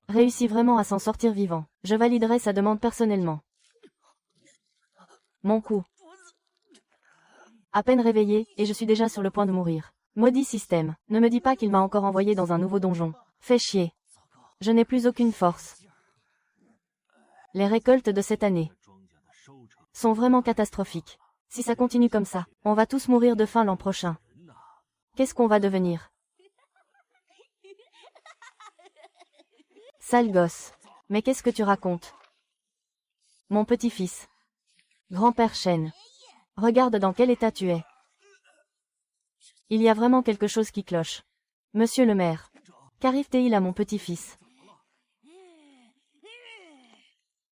réussit vraiment à s'en sortir vivant, je validerai sa demande personnellement. Mon coup. À peine réveillé, et je suis déjà sur le point de mourir. Maudit système, ne me dis pas qu'il m'a encore envoyé dans un nouveau donjon. Fais chier. Je n'ai plus aucune force. Les récoltes de cette année sont vraiment catastrophiques. Si ça continue comme ça, on va tous mourir de faim l'an prochain. Qu'est-ce qu'on va devenir? Sale gosse. Mais qu'est-ce que tu racontes? Mon petit-fils. Grand-père Shen. Regarde dans quel état tu es. Il y a vraiment quelque chose qui cloche. Monsieur le maire. Qu'arrive-t-il à mon petit-fils?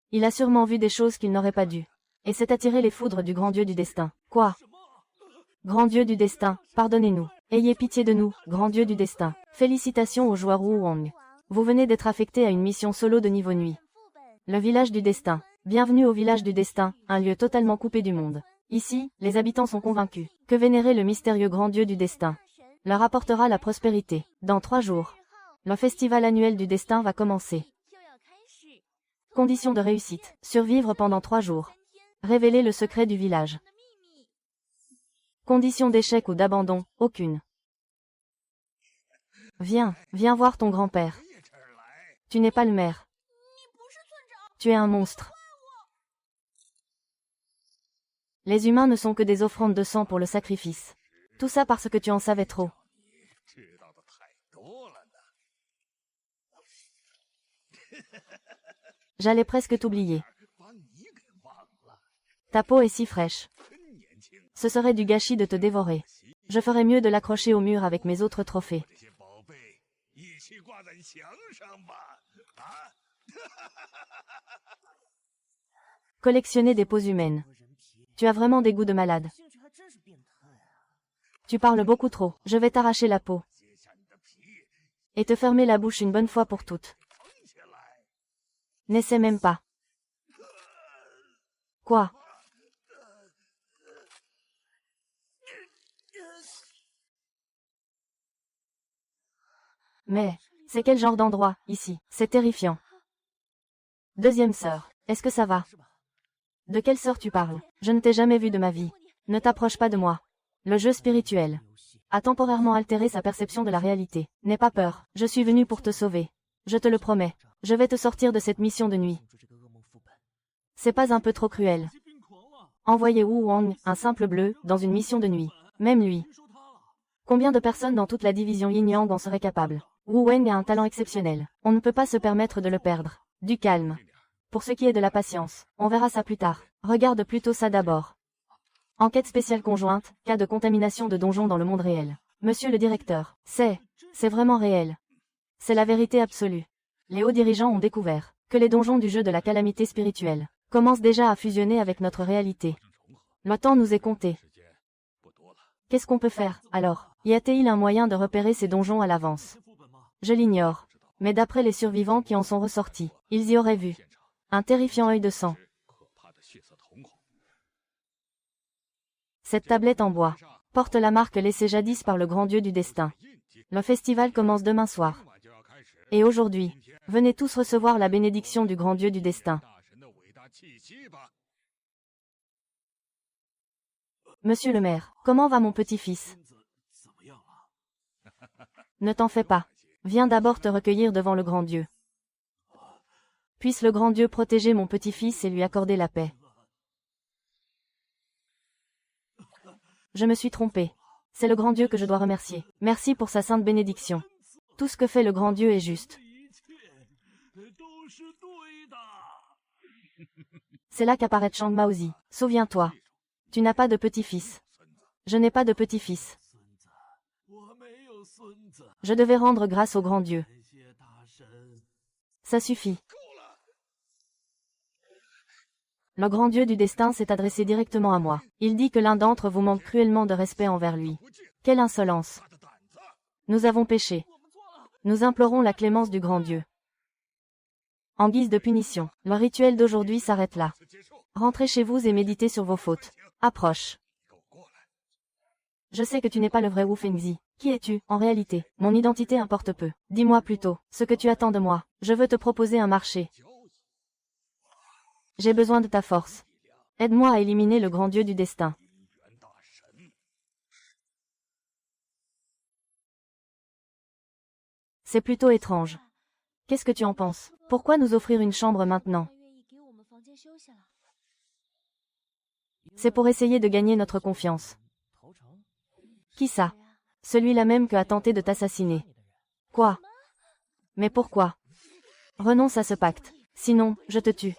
Il a sûrement vu des choses qu'il n'aurait pas dû. Et s'est attiré les foudres du grand dieu du destin. Quoi? Grand dieu du destin, pardonnez-nous. Ayez pitié de nous, grand dieu du destin. Félicitations au joueur Wu Wang. Vous venez d'être affecté à une mission solo de niveau nuit. Le village du destin. Bienvenue au village du destin, un lieu totalement coupé du monde. Ici, les habitants sont convaincus que vénérer le mystérieux grand dieu du destin leur apportera la prospérité. Dans 3 jours, le festival annuel du destin va commencer. Conditions de réussite. Survivre pendant 3 jours. Révéler le secret du village. Conditions d'échec ou d'abandon, aucune. Viens, viens voir ton grand-père. Tu n'es pas le maire. Tu es un monstre. Les humains ne sont que des offrandes de sang pour le sacrifice. Tout ça parce que tu en savais trop. J'allais presque t'oublier. Ta peau est si fraîche. Ce serait du gâchis de te dévorer. Je ferais mieux de l'accrocher au mur avec mes autres trophées. Collectionner des peaux humaines. Tu as vraiment des goûts de malade. Tu parles beaucoup trop. Je vais t'arracher la peau. Et te fermer la bouche une bonne fois pour toutes. N'essaie même pas. Quoi? Mais, c'est quel genre d'endroit, ici? C'est terrifiant. Deuxième sœur, est-ce que ça va? De quelle sœur tu parles? Je ne t'ai jamais vu de ma vie. Ne t'approche pas de moi. Le jeu spirituel a temporairement altéré sa perception de la réalité. N'aie pas peur, je suis venu pour te sauver. Je te le promets. Je vais te sortir de cette mission de nuit. C'est pas un peu trop cruel? Envoyer Wu Wang, un simple bleu, dans une mission de nuit. Même lui. Combien de personnes dans toute la division Yin Yang en seraient capables? Wu Weng a un talent exceptionnel. On ne peut pas se permettre de le perdre. Du calme. Pour ce qui est de la patience, on verra ça plus tard. Regarde plutôt ça d'abord. Enquête spéciale conjointe, cas de contamination de donjons dans le monde réel. Monsieur le directeur, c'est vraiment réel. C'est la vérité absolue. Les hauts dirigeants ont découvert que les donjons du jeu de la calamité spirituelle commencent déjà à fusionner avec notre réalité. Le temps nous est compté. Qu'est-ce qu'on peut faire, alors? Y a-t-il un moyen de repérer ces donjons à l'avance? Je l'ignore. Mais d'après les survivants qui en sont ressortis, ils y auraient vu un terrifiant œil de sang. Cette tablette en bois porte la marque laissée jadis par le grand dieu du destin. Le festival commence demain soir. Et aujourd'hui, venez tous recevoir la bénédiction du grand dieu du destin. Monsieur le maire, comment va mon petit-fils? Ne t'en fais pas. Viens d'abord te recueillir devant le grand Dieu. Puisse le grand Dieu protéger mon petit-fils et lui accorder la paix. Je me suis trompé. C'est le grand Dieu que je dois remercier. Merci pour sa sainte bénédiction. Tout ce que fait le grand Dieu est juste. C'est là qu'apparaît Chang Maozi. Souviens-toi. Tu n'as pas de petit-fils. Je n'ai pas de petit-fils. Je devais rendre grâce au grand Dieu. Ça suffit. Le grand Dieu du destin s'est adressé directement à moi. Il dit que l'un d'entre vous manque cruellement de respect envers lui. Quelle insolence! Nous avons péché. Nous implorons la clémence du grand Dieu. En guise de punition, le rituel d'aujourd'hui s'arrête là. Rentrez chez vous et méditez sur vos fautes. Approche. Je sais que tu n'es pas le vrai Wu Fengzi. Qui es-tu, en réalité? Mon identité importe peu. Dis-moi plutôt, ce que tu attends de moi. Je veux te proposer un marché. J'ai besoin de ta force. Aide-moi à éliminer le grand dieu du destin. C'est plutôt étrange. Qu'est-ce que tu en penses? Pourquoi nous offrir une chambre maintenant? C'est pour essayer de gagner notre confiance. Qui ça? Celui-là même que a tenté de t'assassiner. Quoi? Mais pourquoi? Renonce à ce pacte. Sinon, je te tue.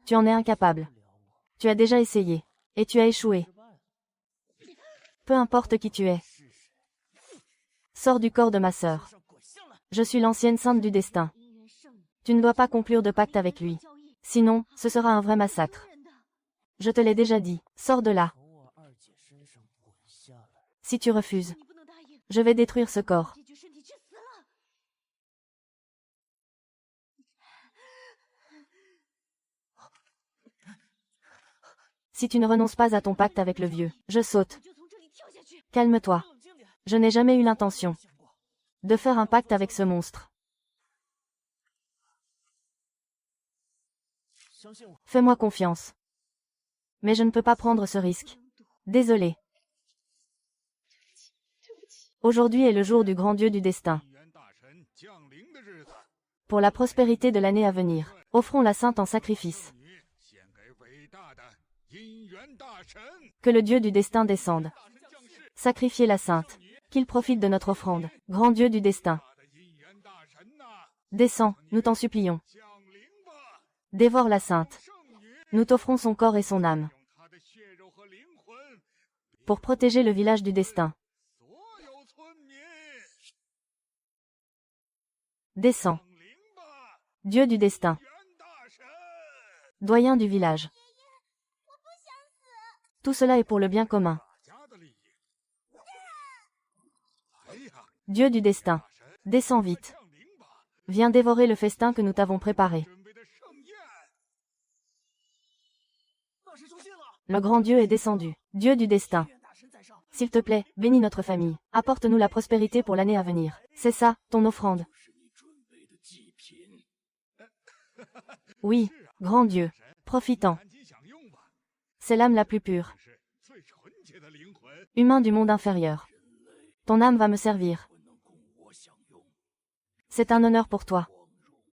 Tu en es incapable. Tu as déjà essayé. Et tu as échoué. Peu importe qui tu es. Sors du corps de ma sœur. Je suis l'ancienne sainte du destin. Tu ne dois pas conclure de pacte avec lui. Sinon, ce sera un vrai massacre. Je te l'ai déjà dit. Sors de là. Si tu refuses, je vais détruire ce corps. Si tu ne renonces pas à ton pacte avec le vieux, je saute. Calme-toi. Je n'ai jamais eu l'intention de faire un pacte avec ce monstre. Fais-moi confiance. Mais je ne peux pas prendre ce risque. Désolé. Aujourd'hui est le jour du grand Dieu du destin. Pour la prospérité de l'année à venir, offrons la sainte en sacrifice. Que le Dieu du destin descende. Sacrifiez la sainte. Qu'il profite de notre offrande. Grand Dieu du destin. Descends, nous t'en supplions. Dévore la sainte. Nous t'offrons son corps et son âme. Pour protéger le village du destin. Descends. Dieu du destin. Doyen du village. Tout cela est pour le bien commun. Dieu du destin. Descends vite. Viens dévorer le festin que nous t'avons préparé. Le grand Dieu est descendu. Dieu du destin. S'il te plaît, bénis notre famille. Apporte-nous la prospérité pour l'année à venir. C'est ça, ton offrande. Oui, grand Dieu. Profitant. C'est l'âme la plus pure. Humain du monde inférieur. Ton âme va me servir. C'est un honneur pour toi.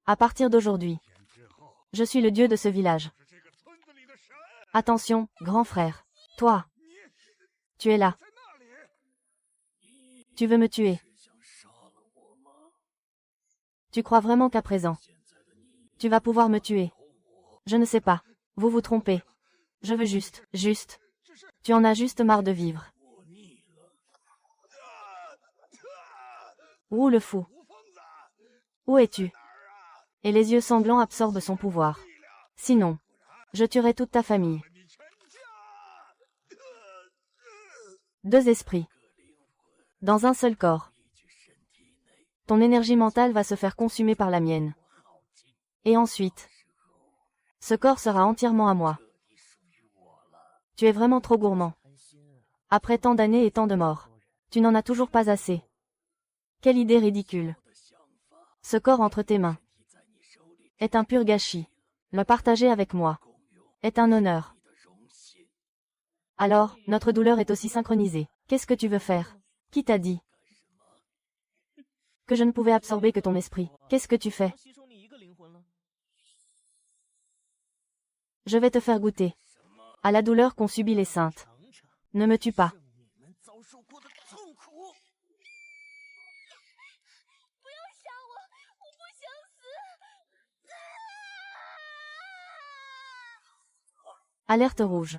À partir d'aujourd'hui, je suis le dieu de ce village. Attention, grand frère. Toi. Tu es là. Tu veux me tuer? Tu crois vraiment qu'à présent, tu vas pouvoir me tuer? Je ne sais pas. Vous vous trompez. Je veux juste. Tu en as juste marre de vivre. Ouh le fou. Où es-tu? Et les yeux sanglants absorbent son pouvoir. Sinon, je tuerai toute ta famille. Deux esprits. Dans un seul corps. Ton énergie mentale va se faire consumer par la mienne. Et ensuite, ce corps sera entièrement à moi. Tu es vraiment trop gourmand. Après tant d'années et tant de morts, tu n'en as toujours pas assez. Quelle idée ridicule. Ce corps entre tes mains est un pur gâchis. Le partager avec moi est un honneur. Alors, notre douleur est aussi synchronisée. Qu'est-ce que tu veux faire? Qui t'a dit que je ne pouvais absorber que ton esprit? Qu'est-ce que tu fais? Je vais te faire goûter à la douleur qu'ont subie les saintes. Ne me tue pas. Alerte rouge.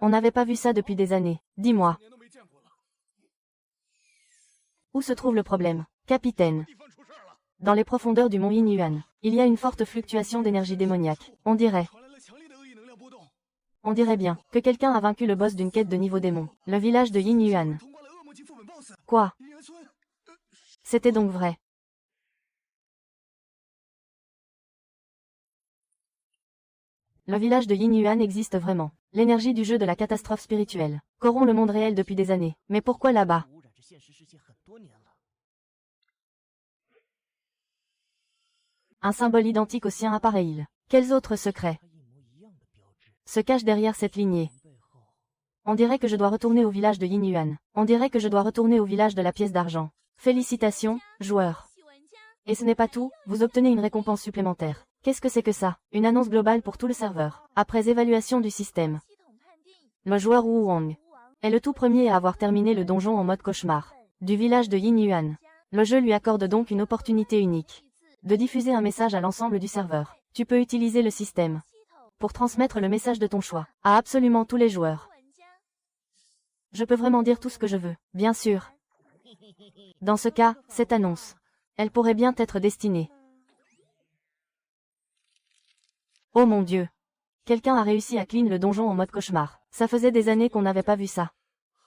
On n'avait pas vu ça depuis des années. Dis-moi. Où se trouve le problème, capitaine? Dans les profondeurs du mont Yinyuan, il y a une forte fluctuation d'énergie démoniaque. On dirait bien que quelqu'un a vaincu le boss d'une quête de niveau démon, le village de Yinyuan. Quoi? C'était donc vrai. Le village de Yinyuan existe vraiment. L'énergie du jeu de la catastrophe spirituelle corrompt le monde réel depuis des années. Mais pourquoi là-bas? Un symbole identique au sien apparaît. Quels autres secrets se cachent derrière cette lignée? On dirait que je dois retourner au village de Yinyuan. On dirait que je dois retourner au village de la pièce d'argent. Félicitations, joueurs. Et ce n'est pas tout, vous obtenez une récompense supplémentaire. Qu'est-ce que c'est que ça? Une annonce globale pour tout le serveur. Après évaluation du système. Le joueur Wu Wang est le tout premier à avoir terminé le donjon en mode cauchemar du village de Yinyuan. Le jeu lui accorde donc une opportunité unique de diffuser un message à l'ensemble du serveur. Tu peux utiliser le système pour transmettre le message de ton choix à absolument tous les joueurs. Je peux vraiment dire tout ce que je veux, bien sûr. Dans ce cas, cette annonce, elle pourrait bien être destinée. Oh mon Dieu! Quelqu'un a réussi à clean le donjon en mode cauchemar. Ça faisait des années qu'on n'avait pas vu ça.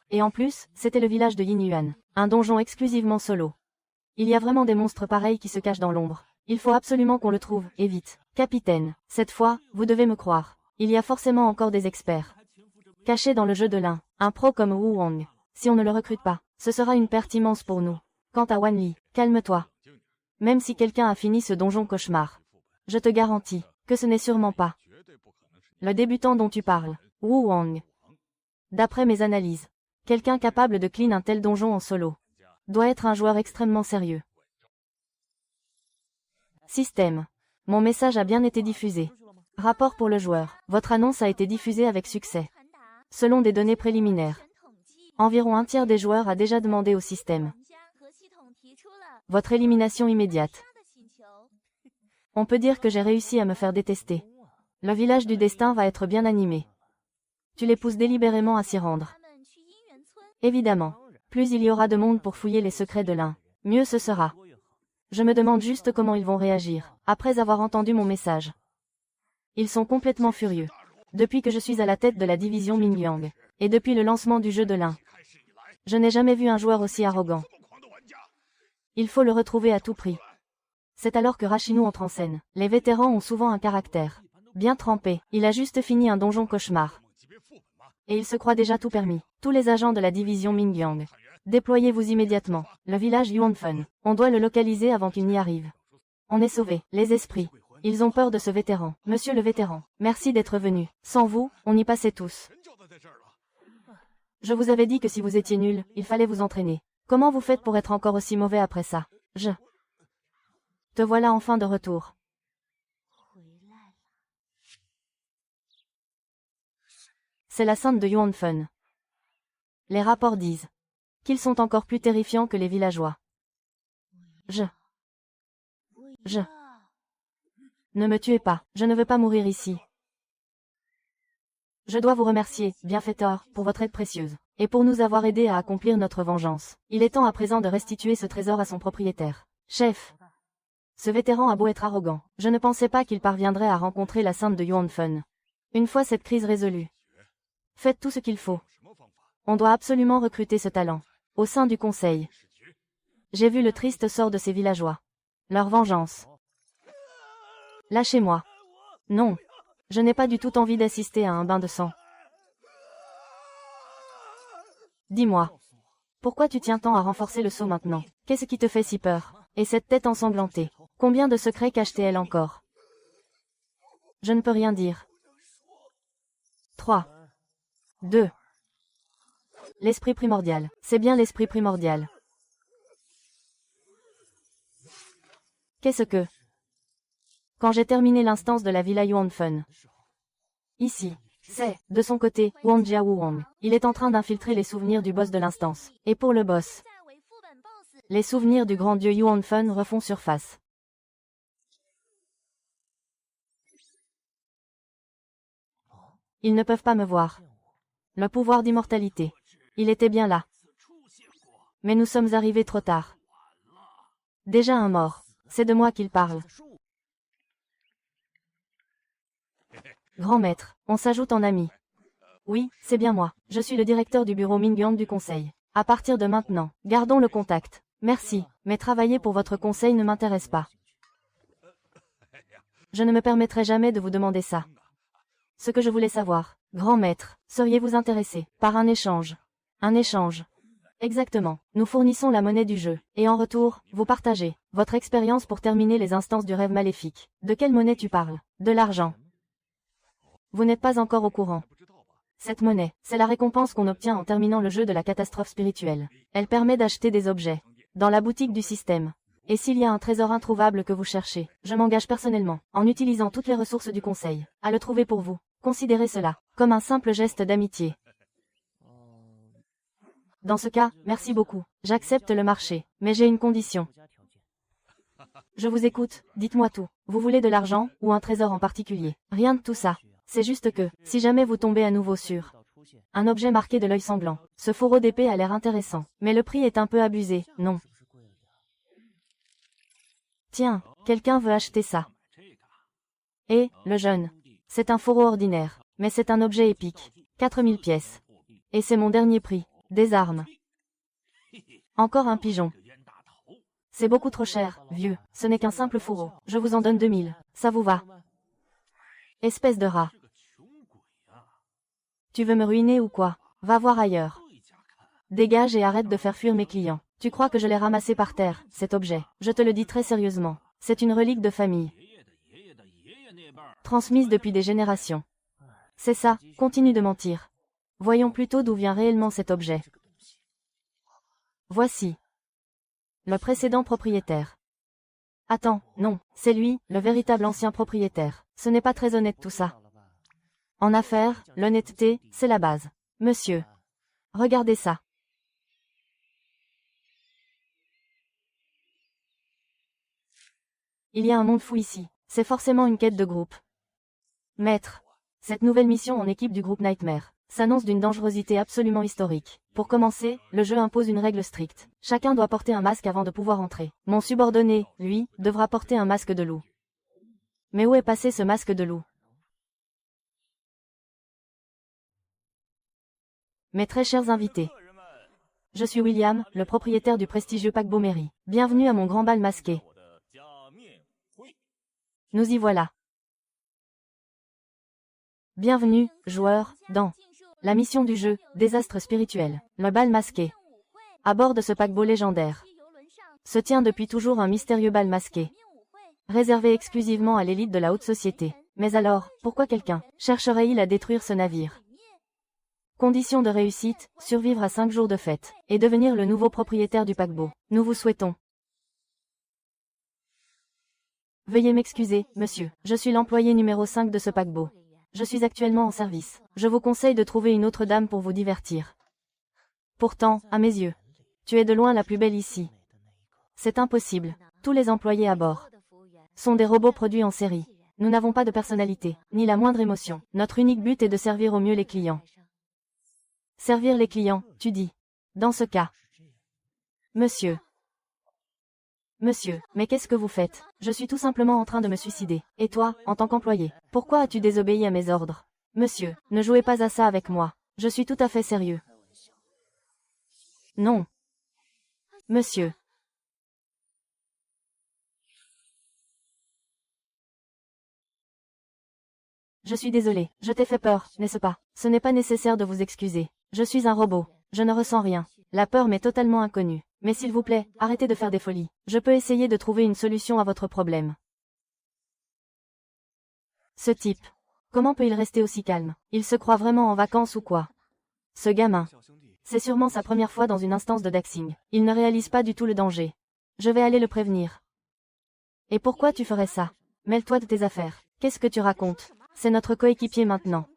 Et en plus, c'était le village de Yinyuan, un donjon exclusivement solo. Il y a vraiment des monstres pareils qui se cachent dans l'ombre. Il faut absolument qu'on le trouve, et vite. Capitaine, cette fois, vous devez me croire. Il y a forcément encore des experts cachés dans le jeu de l'un. Un pro comme Wu Wang. Si on ne le recrute pas, ce sera une perte immense pour nous. Quant à Wan Li, calme-toi. Même si quelqu'un a fini ce donjon cauchemar, je te garantis que ce n'est sûrement pas le débutant dont tu parles, Wu Wang. D'après mes analyses, quelqu'un capable de clean un tel donjon en solo doit être un joueur extrêmement sérieux. Système. Mon message a bien été diffusé. Rapport pour le joueur. Votre annonce a été diffusée avec succès. Selon des données préliminaires, environ un tiers des joueurs a déjà demandé au système votre élimination immédiate. On peut dire que j'ai réussi à me faire détester. Le village du destin va être bien animé. Tu les pousses délibérément à s'y rendre. Évidemment, plus il y aura de monde pour fouiller les secrets de l'un, mieux ce sera. Je me demande juste comment ils vont réagir, après avoir entendu mon message. Ils sont complètement furieux. Depuis que je suis à la tête de la division Mingyang, et depuis le lancement du jeu de l'un, je n'ai jamais vu un joueur aussi arrogant. Il faut le retrouver à tout prix. C'est alors que Rashinu entre en scène. Les vétérans ont souvent un caractère bien trempé. Il a juste fini un donjon cauchemar. Et il se croit déjà tout permis. Tous les agents de la division Mingyang, déployez-vous immédiatement. Le village Yuanfen. On doit le localiser avant qu'il n'y arrive. On est sauvés. Les esprits. Ils ont peur de ce vétéran. Monsieur le vétéran, merci d'être venu. Sans vous, on y passait tous. Je vous avais dit que si vous étiez nul, il fallait vous entraîner. Comment vous faites pour être encore aussi mauvais après ça? Te voilà enfin de retour. C'est la sainte de Yuanfen. Les rapports disent qu'ils sont encore plus terrifiants que les villageois. Je. Ne me tuez pas, je ne veux pas mourir ici. Je dois vous remercier, bienfaiteur, pour votre aide précieuse, et pour nous avoir aidés à accomplir notre vengeance. Il est temps à présent de restituer ce trésor à son propriétaire. Chef. Ce vétéran a beau être arrogant, je ne pensais pas qu'il parviendrait à rencontrer la sainte de Yuanfen. Une fois cette crise résolue, faites tout ce qu'il faut. On doit absolument recruter ce talent. Au sein du conseil, j'ai vu le triste sort de ces villageois. Leur vengeance. Lâchez-moi. Non. Je n'ai pas du tout envie d'assister à un bain de sang. Dis-moi. Pourquoi tu tiens tant à renforcer le sceau maintenant? Qu'est-ce qui te fait si peur? Et cette tête ensanglantée? Combien de secrets cache-t-elle encore? Je ne peux rien dire. 3. 2. L'esprit primordial. C'est bien l'esprit primordial. Qu'est-ce que... Quand j'ai terminé l'instance de la villa Yuanfen. Ici. C'est, de son côté, Wang Jiawang. Il est en train d'infiltrer les souvenirs du boss de l'instance. Et pour le boss, les souvenirs du grand dieu Yuanfen refont surface. Ils ne peuvent pas me voir. Le pouvoir d'immortalité. Il était bien là. Mais nous sommes arrivés trop tard. Déjà un mort. C'est de moi qu'il parle. Grand maître, on s'ajoute en ami. Oui, c'est bien moi. Je suis le directeur du bureau Mingyang du conseil. À partir de maintenant, gardons le contact. Merci, mais travailler pour votre conseil ne m'intéresse pas. Je ne me permettrai jamais de vous demander ça. Ce que je voulais savoir, grand maître, seriez-vous intéressé par un échange? Un échange. Exactement. Nous fournissons la monnaie du jeu, et en retour, vous partagez votre expérience pour terminer les instances du rêve maléfique. De quelle monnaie tu parles? De l'argent. Vous n'êtes pas encore au courant. Cette monnaie, c'est la récompense qu'on obtient en terminant le jeu de la catastrophe spirituelle. Elle permet d'acheter des objets dans la boutique du système. Et s'il y a un trésor introuvable que vous cherchez, je m'engage personnellement, en utilisant toutes les ressources du conseil, à le trouver pour vous. Considérez cela comme un simple geste d'amitié. Dans ce cas, merci beaucoup. J'accepte le marché, mais j'ai une condition. Je vous écoute, dites-moi tout. Vous voulez de l'argent, ou un trésor en particulier? Rien de tout ça. C'est juste que, si jamais vous tombez à nouveau sur un objet marqué de l'œil sanglant, ce fourreau d'épée a l'air intéressant, mais le prix est un peu abusé, non? Tiens, quelqu'un veut acheter ça. Et, le jeune. C'est un fourreau ordinaire, mais c'est un objet épique. 4000 pièces. Et c'est mon dernier prix. Des armes. Encore un pigeon. C'est beaucoup trop cher, vieux. Ce n'est qu'un simple fourreau. Je vous en donne 2000. Ça vous va? Espèce de rat. Tu veux me ruiner ou quoi? Va voir ailleurs. Dégage et arrête de faire fuir mes clients. Tu crois que je l'ai ramassé par terre, cet objet? Je te le dis très sérieusement. C'est une relique de famille. Transmise depuis des générations. C'est ça, continue de mentir. Voyons plutôt d'où vient réellement cet objet. Voici. Le précédent propriétaire. Attends, non, c'est lui, le véritable ancien propriétaire. Ce n'est pas très honnête tout ça. En affaires, l'honnêteté, c'est la base. Monsieur. Regardez ça. Il y a un monde fou ici. C'est forcément une quête de groupe. Maître. Cette nouvelle mission en équipe du groupe Nightmare s'annonce d'une dangerosité absolument historique. Pour commencer, le jeu impose une règle stricte. Chacun doit porter un masque avant de pouvoir entrer. Mon subordonné, lui, devra porter un masque de loup. Mais où est passé ce masque de loup? Mes très chers invités. Je suis William, le propriétaire du prestigieux paquebot Mary. Bienvenue à mon grand bal masqué. Nous y voilà. Bienvenue, joueurs, dans la mission du jeu, Désastre spirituel, le bal masqué. À bord de ce paquebot légendaire, se tient depuis toujours un mystérieux bal masqué, réservé exclusivement à l'élite de la haute société. Mais alors, pourquoi quelqu'un chercherait-il à détruire ce navire? Condition de réussite, survivre à 5 jours de fête, et devenir le nouveau propriétaire du paquebot. Nous vous souhaitons. Veuillez m'excuser, monsieur, je suis l'employé numéro 5 de ce paquebot. Je suis actuellement en service. Je vous conseille de trouver une autre dame pour vous divertir. Pourtant, à mes yeux, tu es de loin la plus belle ici. C'est impossible. Tous les employés à bord sont des robots produits en série. Nous n'avons pas de personnalité, ni la moindre émotion. Notre unique but est de servir au mieux les clients. Servir les clients, tu dis. Dans ce cas. Monsieur. Monsieur, mais qu'est-ce que vous faites? Je suis tout simplement en train de me suicider. Et toi, en tant qu'employé, pourquoi as-tu désobéi à mes ordres? Monsieur, ne jouez pas à ça avec moi. Je suis tout à fait sérieux. Non. Monsieur. Je suis désolé, je t'ai fait peur, n'est-ce pas? Ce n'est pas nécessaire de vous excuser. Je suis un robot. Je ne ressens rien. La peur m'est totalement inconnue. Mais s'il vous plaît, arrêtez de faire des folies. Je peux essayer de trouver une solution à votre problème. Ce type. Comment peut-il rester aussi calme? Il se croit vraiment en vacances ou quoi? Ce gamin. C'est sûrement sa première fois dans une instance de Daxing. Il ne réalise pas du tout le danger. Je vais aller le prévenir. Et pourquoi tu ferais ça? Mêle-toi de tes affaires. Qu'est-ce que tu racontes? C'est notre coéquipier maintenant.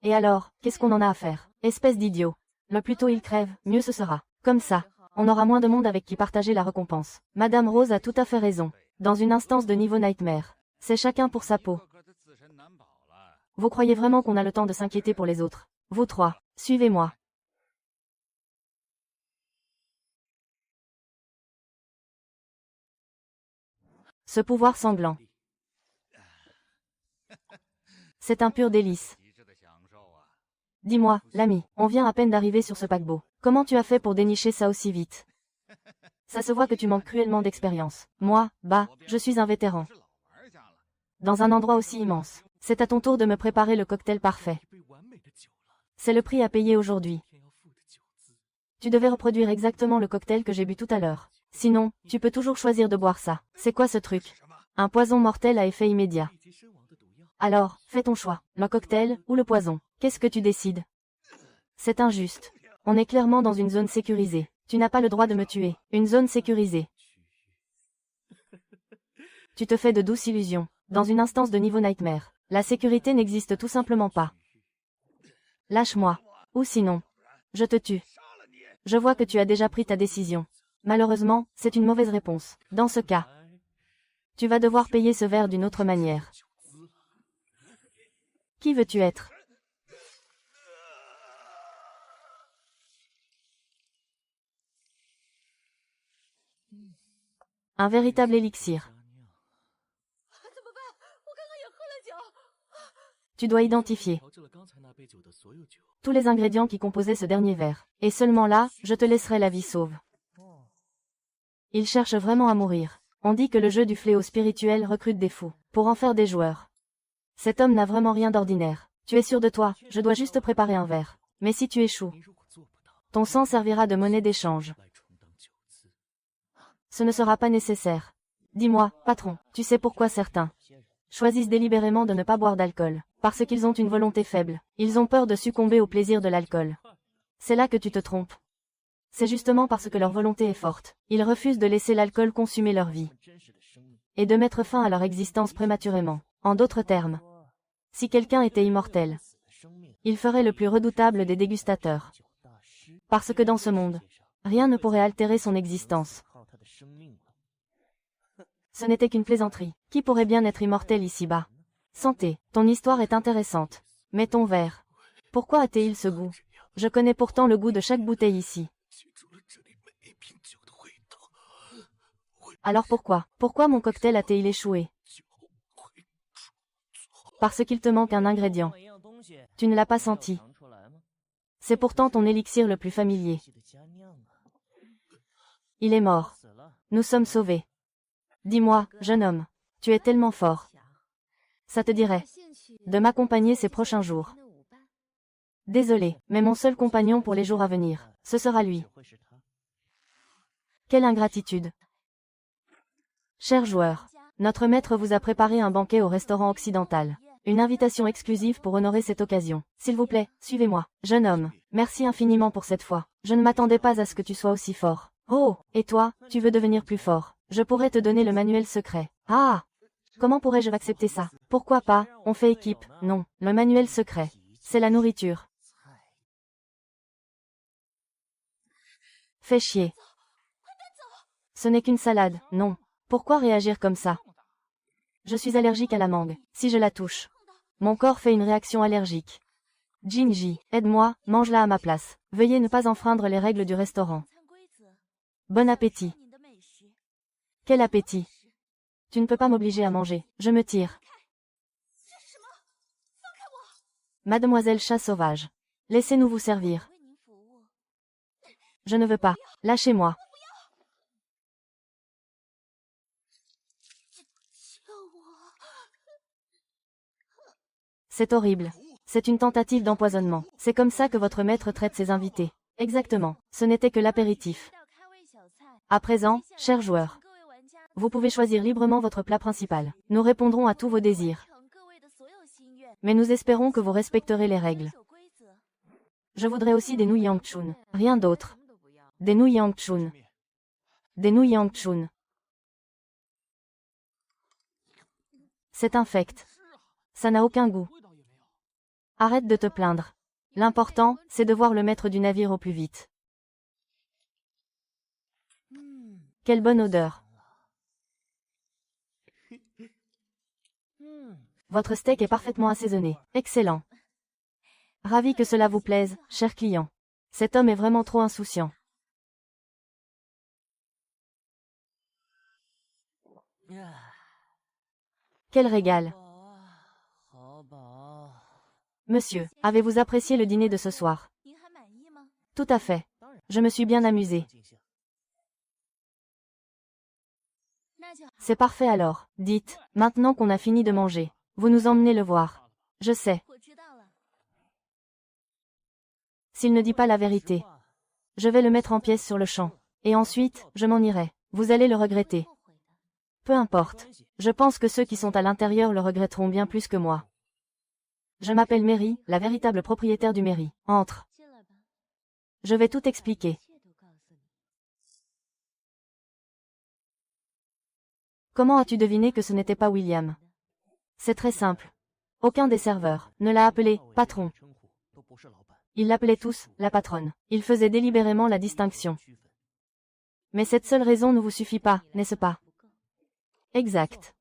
Et alors, qu'est-ce qu'on en a à faire? Espèce d'idiot. Le plus tôt il crève, mieux ce sera. Comme ça, on aura moins de monde avec qui partager la récompense. Madame Rose a tout à fait raison. Dans une instance de niveau Nightmare, c'est chacun pour sa peau. Vous croyez vraiment qu'on a le temps de s'inquiéter pour les autres? Vous trois, suivez-moi. Ce pouvoir sanglant. C'est un pur délice. Dis-moi, l'ami, on vient à peine d'arriver sur ce paquebot. Comment tu as fait pour dénicher ça aussi vite? Ça se voit que tu manques cruellement d'expérience. Moi, je suis un vétéran. Dans un endroit aussi immense, c'est à ton tour de me préparer le cocktail parfait. C'est le prix à payer aujourd'hui. Tu devais reproduire exactement le cocktail que j'ai bu tout à l'heure. Sinon, tu peux toujours choisir de boire ça. C'est quoi ce truc? Un poison mortel à effet immédiat. Alors, fais ton choix, le cocktail ou le poison. Qu'est-ce que tu décides? C'est injuste. On est clairement dans une zone sécurisée. Tu n'as pas le droit de me tuer. Une zone sécurisée. Tu te fais de douces illusions. Dans une instance de niveau Nightmare, la sécurité n'existe tout simplement pas. Lâche-moi. Ou sinon, je te tue. Je vois que tu as déjà pris ta décision. Malheureusement, c'est une mauvaise réponse. Dans ce cas, tu vas devoir payer ce verre d'une autre manière. Qui veux-tu être? Un véritable élixir. Tu dois identifier tous les ingrédients qui composaient ce dernier verre. Et seulement là, je te laisserai la vie sauve. Il cherche vraiment à mourir. On dit que le jeu du fléau spirituel recrute des fous, pour en faire des joueurs. Cet homme n'a vraiment rien d'ordinaire. Tu es sûr de toi, je dois juste préparer un verre. Mais si tu échoues, ton sang servira de monnaie d'échange. Ce ne sera pas nécessaire. Dis-moi, patron, tu sais pourquoi certains choisissent délibérément de ne pas boire d'alcool? Parce qu'ils ont une volonté faible. Ils ont peur de succomber au plaisir de l'alcool. C'est là que tu te trompes. C'est justement parce que leur volonté est forte. Ils refusent de laisser l'alcool consumer leur vie. Et de mettre fin à leur existence prématurément. En d'autres termes, si quelqu'un était immortel, il ferait le plus redoutable des dégustateurs. Parce que dans ce monde, rien ne pourrait altérer son existence. Ce n'était qu'une plaisanterie. Qui pourrait bien être immortel ici-bas? Santé, ton histoire est intéressante. Mais ton verre. Pourquoi a-t-il ce goût? Je connais pourtant le goût de chaque bouteille ici. Alors pourquoi? Pourquoi mon cocktail a-t-il échoué? Parce qu'il te manque un ingrédient. Tu ne l'as pas senti. C'est pourtant ton élixir le plus familier. Il est mort. Nous sommes sauvés. Dis-moi, jeune homme, tu es tellement fort. Ça te dirait de m'accompagner ces prochains jours? Désolé, mais mon seul compagnon pour les jours à venir, ce sera lui. Quelle ingratitude. Chers joueurs, notre maître vous a préparé un banquet au restaurant occidental. Une invitation exclusive pour honorer cette occasion. S'il vous plaît, suivez-moi. Jeune homme, merci infiniment pour cette fois. Je ne m'attendais pas à ce que tu sois aussi fort. Oh, et toi, tu veux devenir plus fort? Je pourrais te donner le manuel secret. Ah! Comment pourrais-je accepter ça? Pourquoi pas, on fait équipe, non, le manuel secret. C'est la nourriture. Fais chier. Ce n'est qu'une salade, non. Pourquoi réagir comme ça? Je suis allergique à la mangue. Si je la touche, mon corps fait une réaction allergique. Jinji, aide-moi, mange-la à ma place. Veuillez ne pas enfreindre les règles du restaurant. Bon appétit. Quel appétit? Tu ne peux pas m'obliger à manger. Je me tire. Mademoiselle chat sauvage. Laissez-nous vous servir. Je ne veux pas. Lâchez-moi. C'est horrible. C'est une tentative d'empoisonnement. C'est comme ça que votre maître traite ses invités. Exactement. Ce n'était que l'apéritif. À présent, chers joueurs, vous pouvez choisir librement votre plat principal. Nous répondrons à tous vos désirs. Mais nous espérons que vous respecterez les règles. Je voudrais aussi des nouilles yangchun. Rien d'autre. Des nouilles yangchun. Des nouilles yangchun. C'est infect. Ça n'a aucun goût. Arrête de te plaindre. L'important, c'est de voir le maître du navire au plus vite. Quelle bonne odeur. Votre steak est parfaitement assaisonné. Excellent. Ravi que cela vous plaise, cher client. Cet homme est vraiment trop insouciant. Quel régal. Monsieur, avez-vous apprécié le dîner de ce soir? Tout à fait. Je me suis bien amusé. C'est parfait alors. Dites, maintenant qu'on a fini de manger, vous nous emmenez le voir. Je sais. S'il ne dit pas la vérité, je vais le mettre en pièces sur le champ. Et ensuite, je m'en irai. Vous allez le regretter. Peu importe. Je pense que ceux qui sont à l'intérieur le regretteront bien plus que moi. Je m'appelle Mary, la véritable propriétaire du mairie. Entre. Je vais tout expliquer. Comment as-tu deviné que ce n'était pas William? C'est très simple. Aucun des serveurs ne l'a appelé « patron ». Ils l'appelaient tous « la patronne ». Ils faisaient délibérément la distinction. Mais cette seule raison ne vous suffit pas, n'est-ce pas? Exact.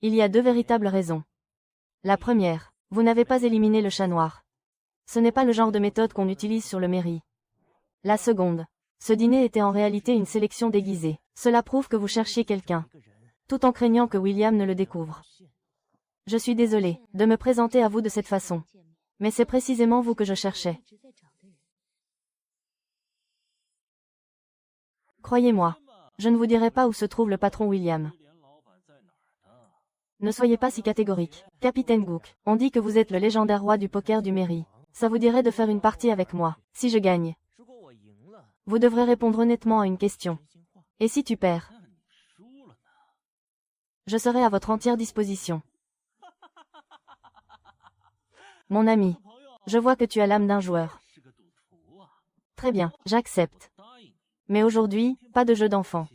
Il y a deux véritables raisons. La première, vous n'avez pas éliminé le chat noir. Ce n'est pas le genre de méthode qu'on utilise sur le mairie. La seconde, ce dîner était en réalité une sélection déguisée. Cela prouve que vous cherchiez quelqu'un, tout en craignant que William ne le découvre. Je suis désolé de me présenter à vous de cette façon, mais c'est précisément vous que je cherchais. Croyez-moi, je ne vous dirai pas où se trouve le patron William. Ne soyez pas si catégorique. Capitaine Gook, on dit que vous êtes le légendaire roi du poker du mairie. Ça vous dirait de faire une partie avec moi, si je gagne? Vous devrez répondre honnêtement à une question. Et si tu perds? Je serai à votre entière disposition. Mon ami, je vois que tu as l'âme d'un joueur. Très bien, j'accepte. Mais aujourd'hui, pas de jeu d'enfant.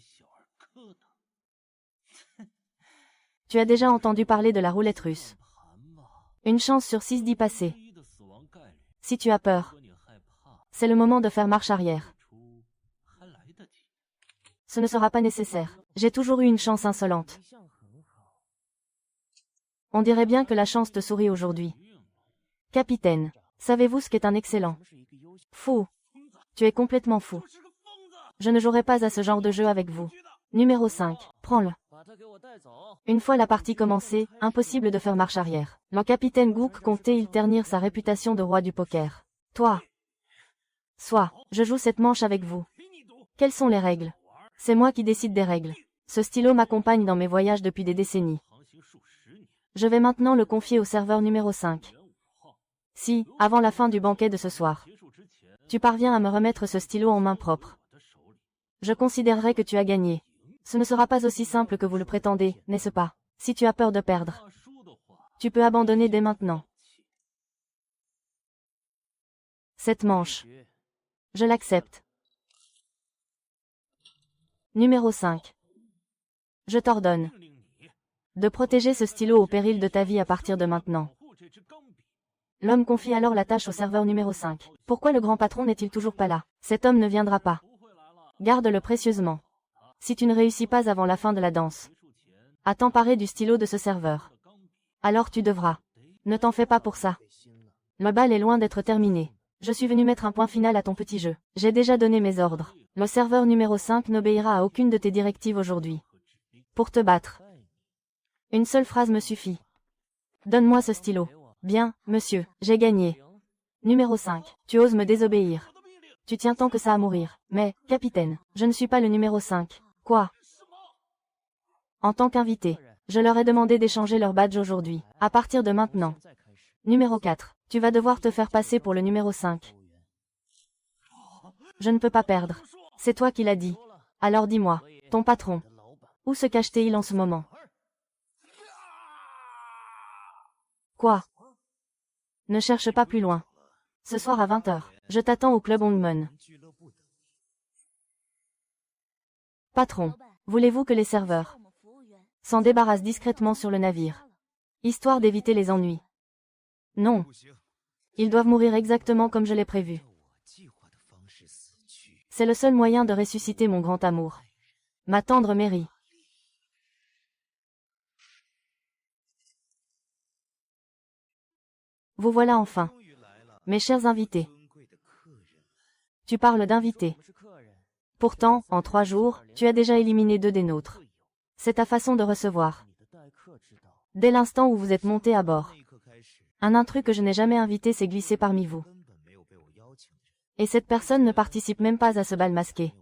Tu as déjà entendu parler de la roulette russe. Une chance sur 6 d'y passer. Si tu as peur, c'est le moment de faire marche arrière. Ce ne sera pas nécessaire. J'ai toujours eu une chance insolente. On dirait bien que la chance te sourit aujourd'hui. Capitaine, savez-vous ce qu'est un excellent? Fou. Tu es complètement fou. Je ne jouerai pas à ce genre de jeu avec vous. Numéro 5, prends-le. Une fois la partie commencée, impossible de faire marche arrière. Le capitaine Gook comptait-il ternir sa réputation de roi du poker? Toi. Soit, je joue cette manche avec vous. Quelles sont les règles? C'est moi qui décide des règles. Ce stylo m'accompagne dans mes voyages depuis des décennies. Je vais maintenant le confier au serveur numéro 5. Si, avant la fin du banquet de ce soir, tu parviens à me remettre ce stylo en main propre, je considérerai que tu as gagné. Ce ne sera pas aussi simple que vous le prétendez, n'est-ce pas? Si tu as peur de perdre, tu peux abandonner dès maintenant. Cette manche, je l'accepte. Numéro 5. Je t'ordonne De protéger ce stylo au péril de ta vie à partir de maintenant. L'homme confie alors la tâche au serveur numéro 5. Pourquoi le grand patron n'est-il toujours pas là? Cet homme ne viendra pas. Garde-le précieusement. Si tu ne réussis pas avant la fin de la danse, à t'emparer du stylo de ce serveur, alors tu devras. Ne t'en fais pas pour ça. Le bal est loin d'être terminé. Je suis venu mettre un point final à ton petit jeu. J'ai déjà donné mes ordres. Le serveur numéro 5 n'obéira à aucune de tes directives aujourd'hui. Pour te battre. Une seule phrase me suffit. Donne-moi ce stylo. Bien, monsieur, j'ai gagné. Numéro 5. Tu oses me désobéir. Tu tiens tant que ça à mourir. Mais, capitaine, je ne suis pas le numéro 5. Quoi? En tant qu'invité, je leur ai demandé d'échanger leur badge aujourd'hui. À partir de maintenant. Numéro 4. Tu vas devoir te faire passer pour le numéro 5. Je ne peux pas perdre. C'est toi qui l'as dit. Alors dis-moi, ton patron. Où se cache-t-il en ce moment? Quoi? Ne cherche pas plus loin. Ce soir à 20 h, je t'attends au club Hongmon. Patron, voulez-vous que les serveurs s'en débarrassent discrètement sur le navire, histoire d'éviter les ennuis? Non. Ils doivent mourir exactement comme je l'ai prévu. C'est le seul moyen de ressusciter mon grand amour. Ma tendre Mary. Vous voilà enfin. Mes chers invités. Tu parles d'invités. Pourtant, en 3 jours, tu as déjà éliminé 2 des nôtres. C'est ta façon de recevoir. Dès l'instant où vous êtes monté à bord, un intrus que je n'ai jamais invité s'est glissé parmi vous. Et cette personne ne participe même pas à ce bal masqué.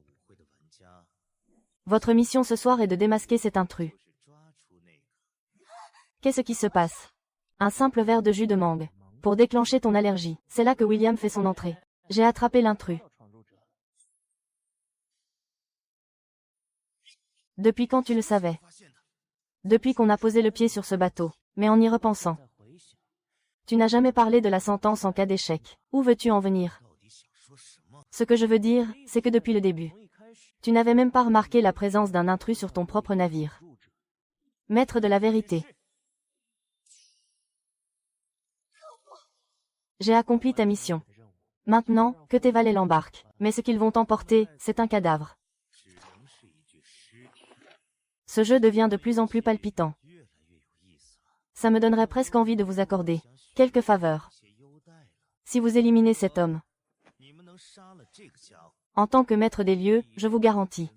Votre mission ce soir est de démasquer cet intrus. Qu'est-ce qui se passe? Un simple verre de jus de mangue. Pour déclencher ton allergie, c'est là que William fait son entrée. J'ai attrapé l'intrus. Depuis quand tu le savais? Depuis qu'on a posé le pied sur ce bateau. Mais en y repensant, tu n'as jamais parlé de la sentence en cas d'échec. Où veux-tu en venir? Ce que je veux dire, c'est que depuis le début, tu n'avais même pas remarqué la présence d'un intrus sur ton propre navire. Maître de la vérité. J'ai accompli ta mission. Maintenant, que tes valets l'embarquent. Mais ce qu'ils vont emporter, c'est un cadavre. Ce jeu devient de plus en plus palpitant. Ça me donnerait presque envie de vous accorder quelques faveurs. Si vous éliminez cet homme, en tant que maître des lieux, je vous garantis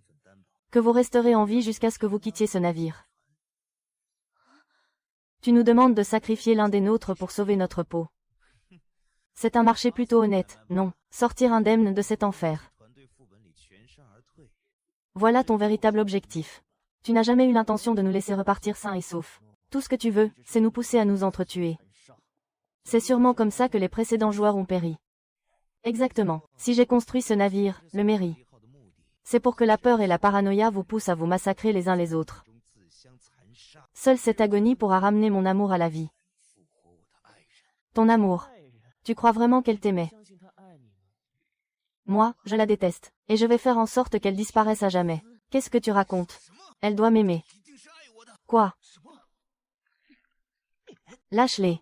que vous resterez en vie jusqu'à ce que vous quittiez ce navire. Tu nous demandes de sacrifier l'un des nôtres pour sauver notre peau. C'est un marché plutôt honnête, non? Sortir indemne de cet enfer. Voilà ton véritable objectif. Tu n'as jamais eu l'intention de nous laisser repartir sains et saufs. Tout ce que tu veux, c'est nous pousser à nous entretuer. C'est sûrement comme ça que les précédents joueurs ont péri. Exactement. Si j'ai construit ce navire, le Mary, c'est pour que la peur et la paranoïa vous poussent à vous massacrer les uns les autres. Seule cette agonie pourra ramener mon amour à la vie. Ton amour. Tu crois vraiment qu'elle t'aimait? Moi, je la déteste. Et je vais faire en sorte qu'elle disparaisse à jamais. Qu'est-ce que tu racontes? Elle doit m'aimer. Quoi? Lâche-les.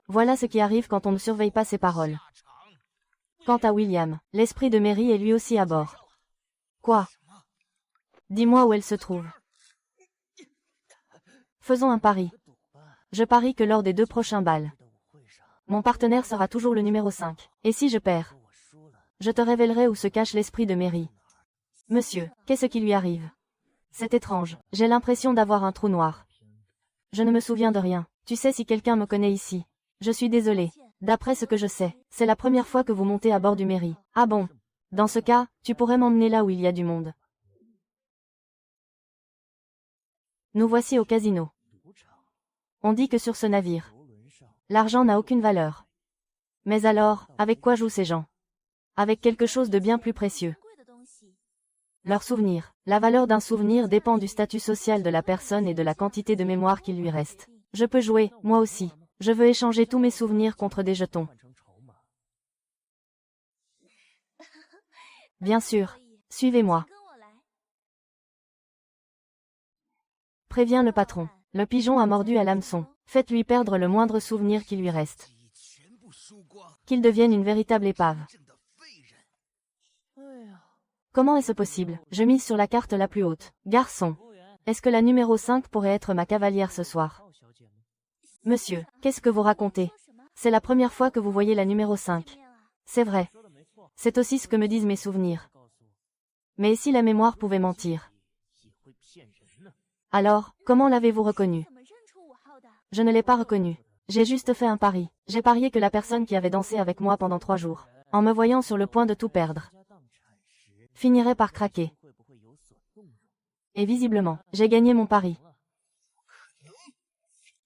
Voilà ce qui arrive quand on ne surveille pas ses paroles. Quant à William, l'esprit de Mary est lui aussi à bord. Quoi? Dis-moi où elle se trouve. Faisons un pari. Je parie que lors des 2 prochains bals, mon partenaire sera toujours le numéro 5. Et si je perds, je te révélerai où se cache l'esprit de Mary. Monsieur, qu'est-ce qui lui arrive? C'est étrange. J'ai l'impression d'avoir un trou noir. Je ne me souviens de rien. Tu sais si quelqu'un me connaît ici? Je suis désolé. D'après ce que je sais, c'est la première fois que vous montez à bord du Mary. Ah bon? Dans ce cas, tu pourrais m'emmener là où il y a du monde. Nous voici au casino. On dit que sur ce navire, l'argent n'a aucune valeur. Mais alors, avec quoi jouent ces gens? Avec quelque chose de bien plus précieux. Leur souvenir. La valeur d'un souvenir dépend du statut social de la personne et de la quantité de mémoire qu'il lui reste. Je peux jouer, moi aussi. Je veux échanger tous mes souvenirs contre des jetons. Bien sûr. Suivez-moi. Préviens le patron. Le pigeon a mordu à l'hameçon. Faites-lui perdre le moindre souvenir qui lui reste. Qu'il devienne une véritable épave. Comment est-ce possible? Je mise sur la carte la plus haute. Garçon. Est-ce que la numéro 5 pourrait être ma cavalière ce soir? Monsieur, qu'est-ce que vous racontez? C'est la première fois que vous voyez la numéro 5. C'est vrai. C'est aussi ce que me disent mes souvenirs. Mais si la mémoire pouvait mentir? Alors, comment l'avez-vous reconnue? Je ne l'ai pas reconnue. J'ai juste fait un pari. J'ai parié que la personne qui avait dansé avec moi pendant 3 jours, en me voyant sur le point de tout perdre, finirait par craquer. Et visiblement, j'ai gagné mon pari.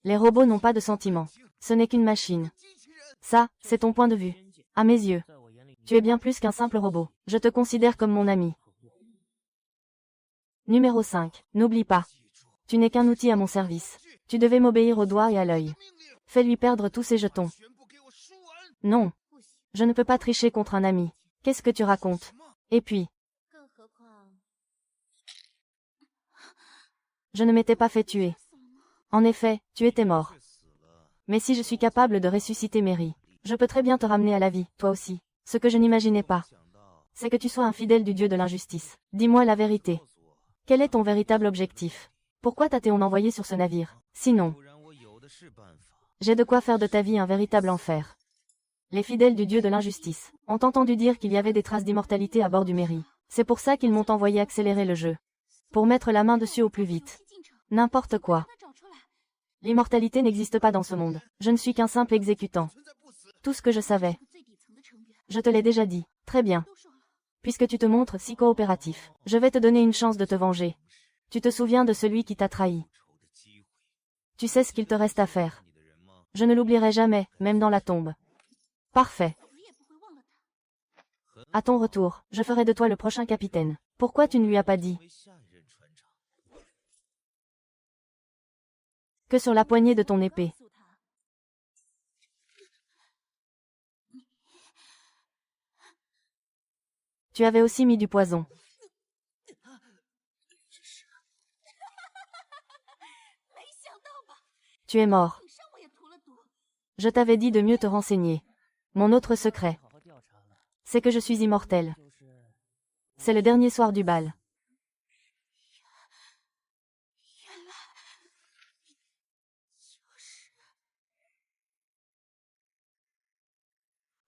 Les robots n'ont pas de sentiments. Ce n'est qu'une machine. Ça, c'est ton point de vue. À mes yeux, tu es bien plus qu'un simple robot. Je te considère comme mon ami. Numéro 5. N'oublie pas. Tu n'es qu'un outil à mon service. Tu devais m'obéir au doigt et à l'œil. Fais-lui perdre tous ses jetons. Non. Je ne peux pas tricher contre un ami. Qu'est-ce que tu racontes? Et puis, je ne m'étais pas fait tuer. En effet, tu étais mort. Mais si je suis capable de ressusciter Mary, je peux très bien te ramener à la vie, toi aussi. Ce que je n'imaginais pas, c'est que tu sois un fidèle du dieu de l'injustice. Dis-moi la vérité. Quel est ton véritable objectif? Pourquoi t'as-t-on envoyé sur ce navire? Sinon, j'ai de quoi faire de ta vie un véritable enfer. Les fidèles du dieu de l'injustice ont entendu dire qu'il y avait des traces d'immortalité à bord du Mary. C'est pour ça qu'ils m'ont envoyé accélérer le jeu. Pour mettre la main dessus au plus vite. N'importe quoi. L'immortalité n'existe pas dans ce monde. Je ne suis qu'un simple exécutant. Tout ce que je savais. Je te l'ai déjà dit. Très bien. Puisque tu te montres si coopératif, je vais te donner une chance de te venger. Tu te souviens de celui qui t'a trahi. Tu sais ce qu'il te reste à faire. Je ne l'oublierai jamais, même dans la tombe. Parfait. À ton retour, je ferai de toi le prochain capitaine. Pourquoi tu ne lui as pas dit que sur la poignée de ton épée, tu avais aussi mis du poison? Tu es mort. Je t'avais dit de mieux te renseigner. Mon autre secret, c'est que je suis immortel. C'est le dernier soir du bal.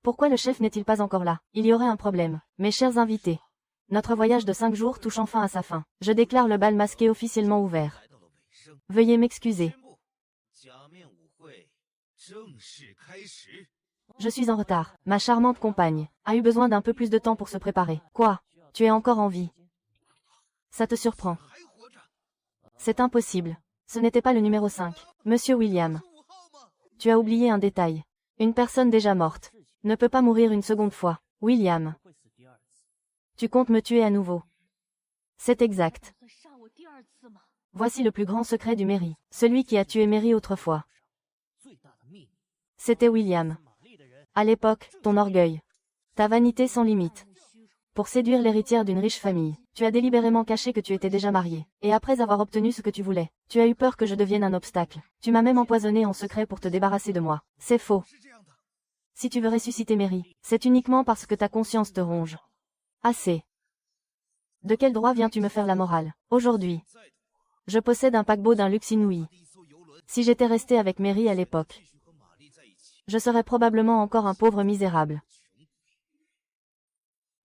Pourquoi le chef n'est-il pas encore là? Il y aurait un problème. Mes chers invités, notre voyage de 5 jours touche enfin à sa fin. Je déclare le bal masqué officiellement ouvert. Veuillez m'excuser. Je suis en retard. Ma charmante compagne a eu besoin d'un peu plus de temps pour se préparer. Quoi? Tu es encore en vie? Ça te surprend? C'est impossible. Ce n'était pas le numéro 5. Monsieur William. Tu as oublié un détail. Une personne déjà morte ne peut pas mourir une seconde fois. William. Tu comptes me tuer à nouveau? C'est exact. Voici le plus grand secret du Mary. Celui qui a tué Mary autrefois. C'était William. À l'époque, ton orgueil. Ta vanité sans limite. Pour séduire l'héritière d'une riche famille, tu as délibérément caché que tu étais déjà marié. Et après avoir obtenu ce que tu voulais, tu as eu peur que je devienne un obstacle. Tu m'as même empoisonné en secret pour te débarrasser de moi. C'est faux. Si tu veux ressusciter Mary, c'est uniquement parce que ta conscience te ronge. Assez. De quel droit viens-tu me faire la morale? Aujourd'hui, je possède un paquebot d'un luxe inouï. Si j'étais resté avec Mary à l'époque, je serais probablement encore un pauvre misérable.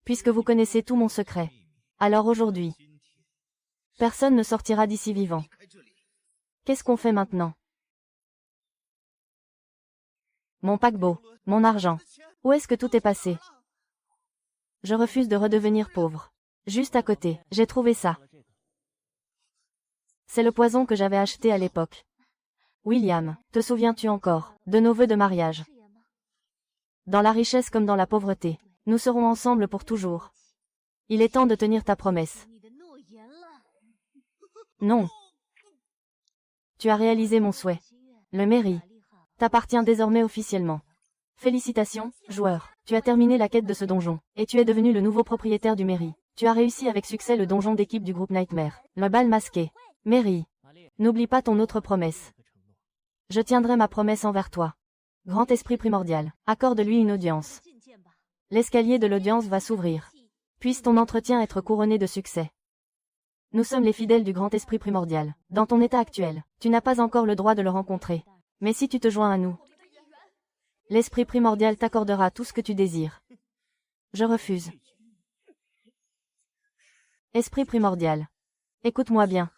Puisque vous connaissez tout mon secret, alors aujourd'hui, personne ne sortira d'ici vivant. Qu'est-ce qu'on fait maintenant? Mon paquebot, mon argent. Où est-ce que tout est passé? Je refuse de redevenir pauvre. Juste à côté, j'ai trouvé ça. C'est le poison que j'avais acheté à l'époque. William, te souviens-tu encore de nos vœux de mariage? Dans la richesse comme dans la pauvreté, nous serons ensemble pour toujours. Il est temps de tenir ta promesse. Non. Tu as réalisé mon souhait. Le Mary t'appartient désormais officiellement. Félicitations, joueur. Tu as terminé la quête de ce donjon, et tu es devenu le nouveau propriétaire du Mary. Tu as réussi avec succès le donjon d'équipe du groupe Nightmare. Le bal masqué. Mary, N'oublie pas ton autre promesse. Je tiendrai ma promesse envers toi. Grand esprit primordial, accorde-lui une audience. L'escalier de l'audience va s'ouvrir. Puisse ton entretien être couronné de succès. Nous sommes les fidèles du grand esprit primordial. Dans ton état actuel, tu n'as pas encore le droit de le rencontrer. Mais si tu te joins à nous, l'esprit primordial t'accordera tout ce que tu désires. Je refuse. Esprit primordial. Écoute-moi bien.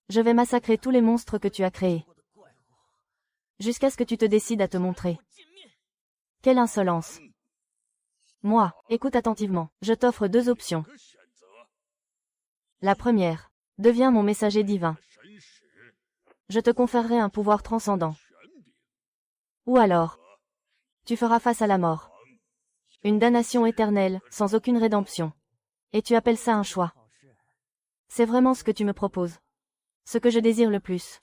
Je vais massacrer tous les monstres que tu as créés. Jusqu'à ce que tu te décides à te montrer. Quelle insolence. Moi, écoute attentivement. Je t'offre deux options. La première. Deviens mon messager divin. Je te conférerai un pouvoir transcendant. Ou alors, tu feras face à la mort. Une damnation éternelle, sans aucune rédemption. Et tu appelles ça un choix. C'est vraiment ce que tu me proposes. Ce que je désire le plus.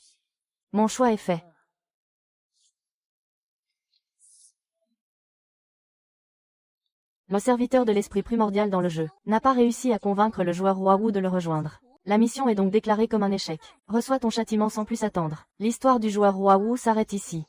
Mon choix est fait. Le serviteur de l'esprit primordial dans le jeu n'a pas réussi à convaincre le joueur Hua Wu de le rejoindre. La mission est donc déclarée comme un échec. Reçois ton châtiment sans plus attendre. L'histoire du joueur Hua Wu s'arrête ici.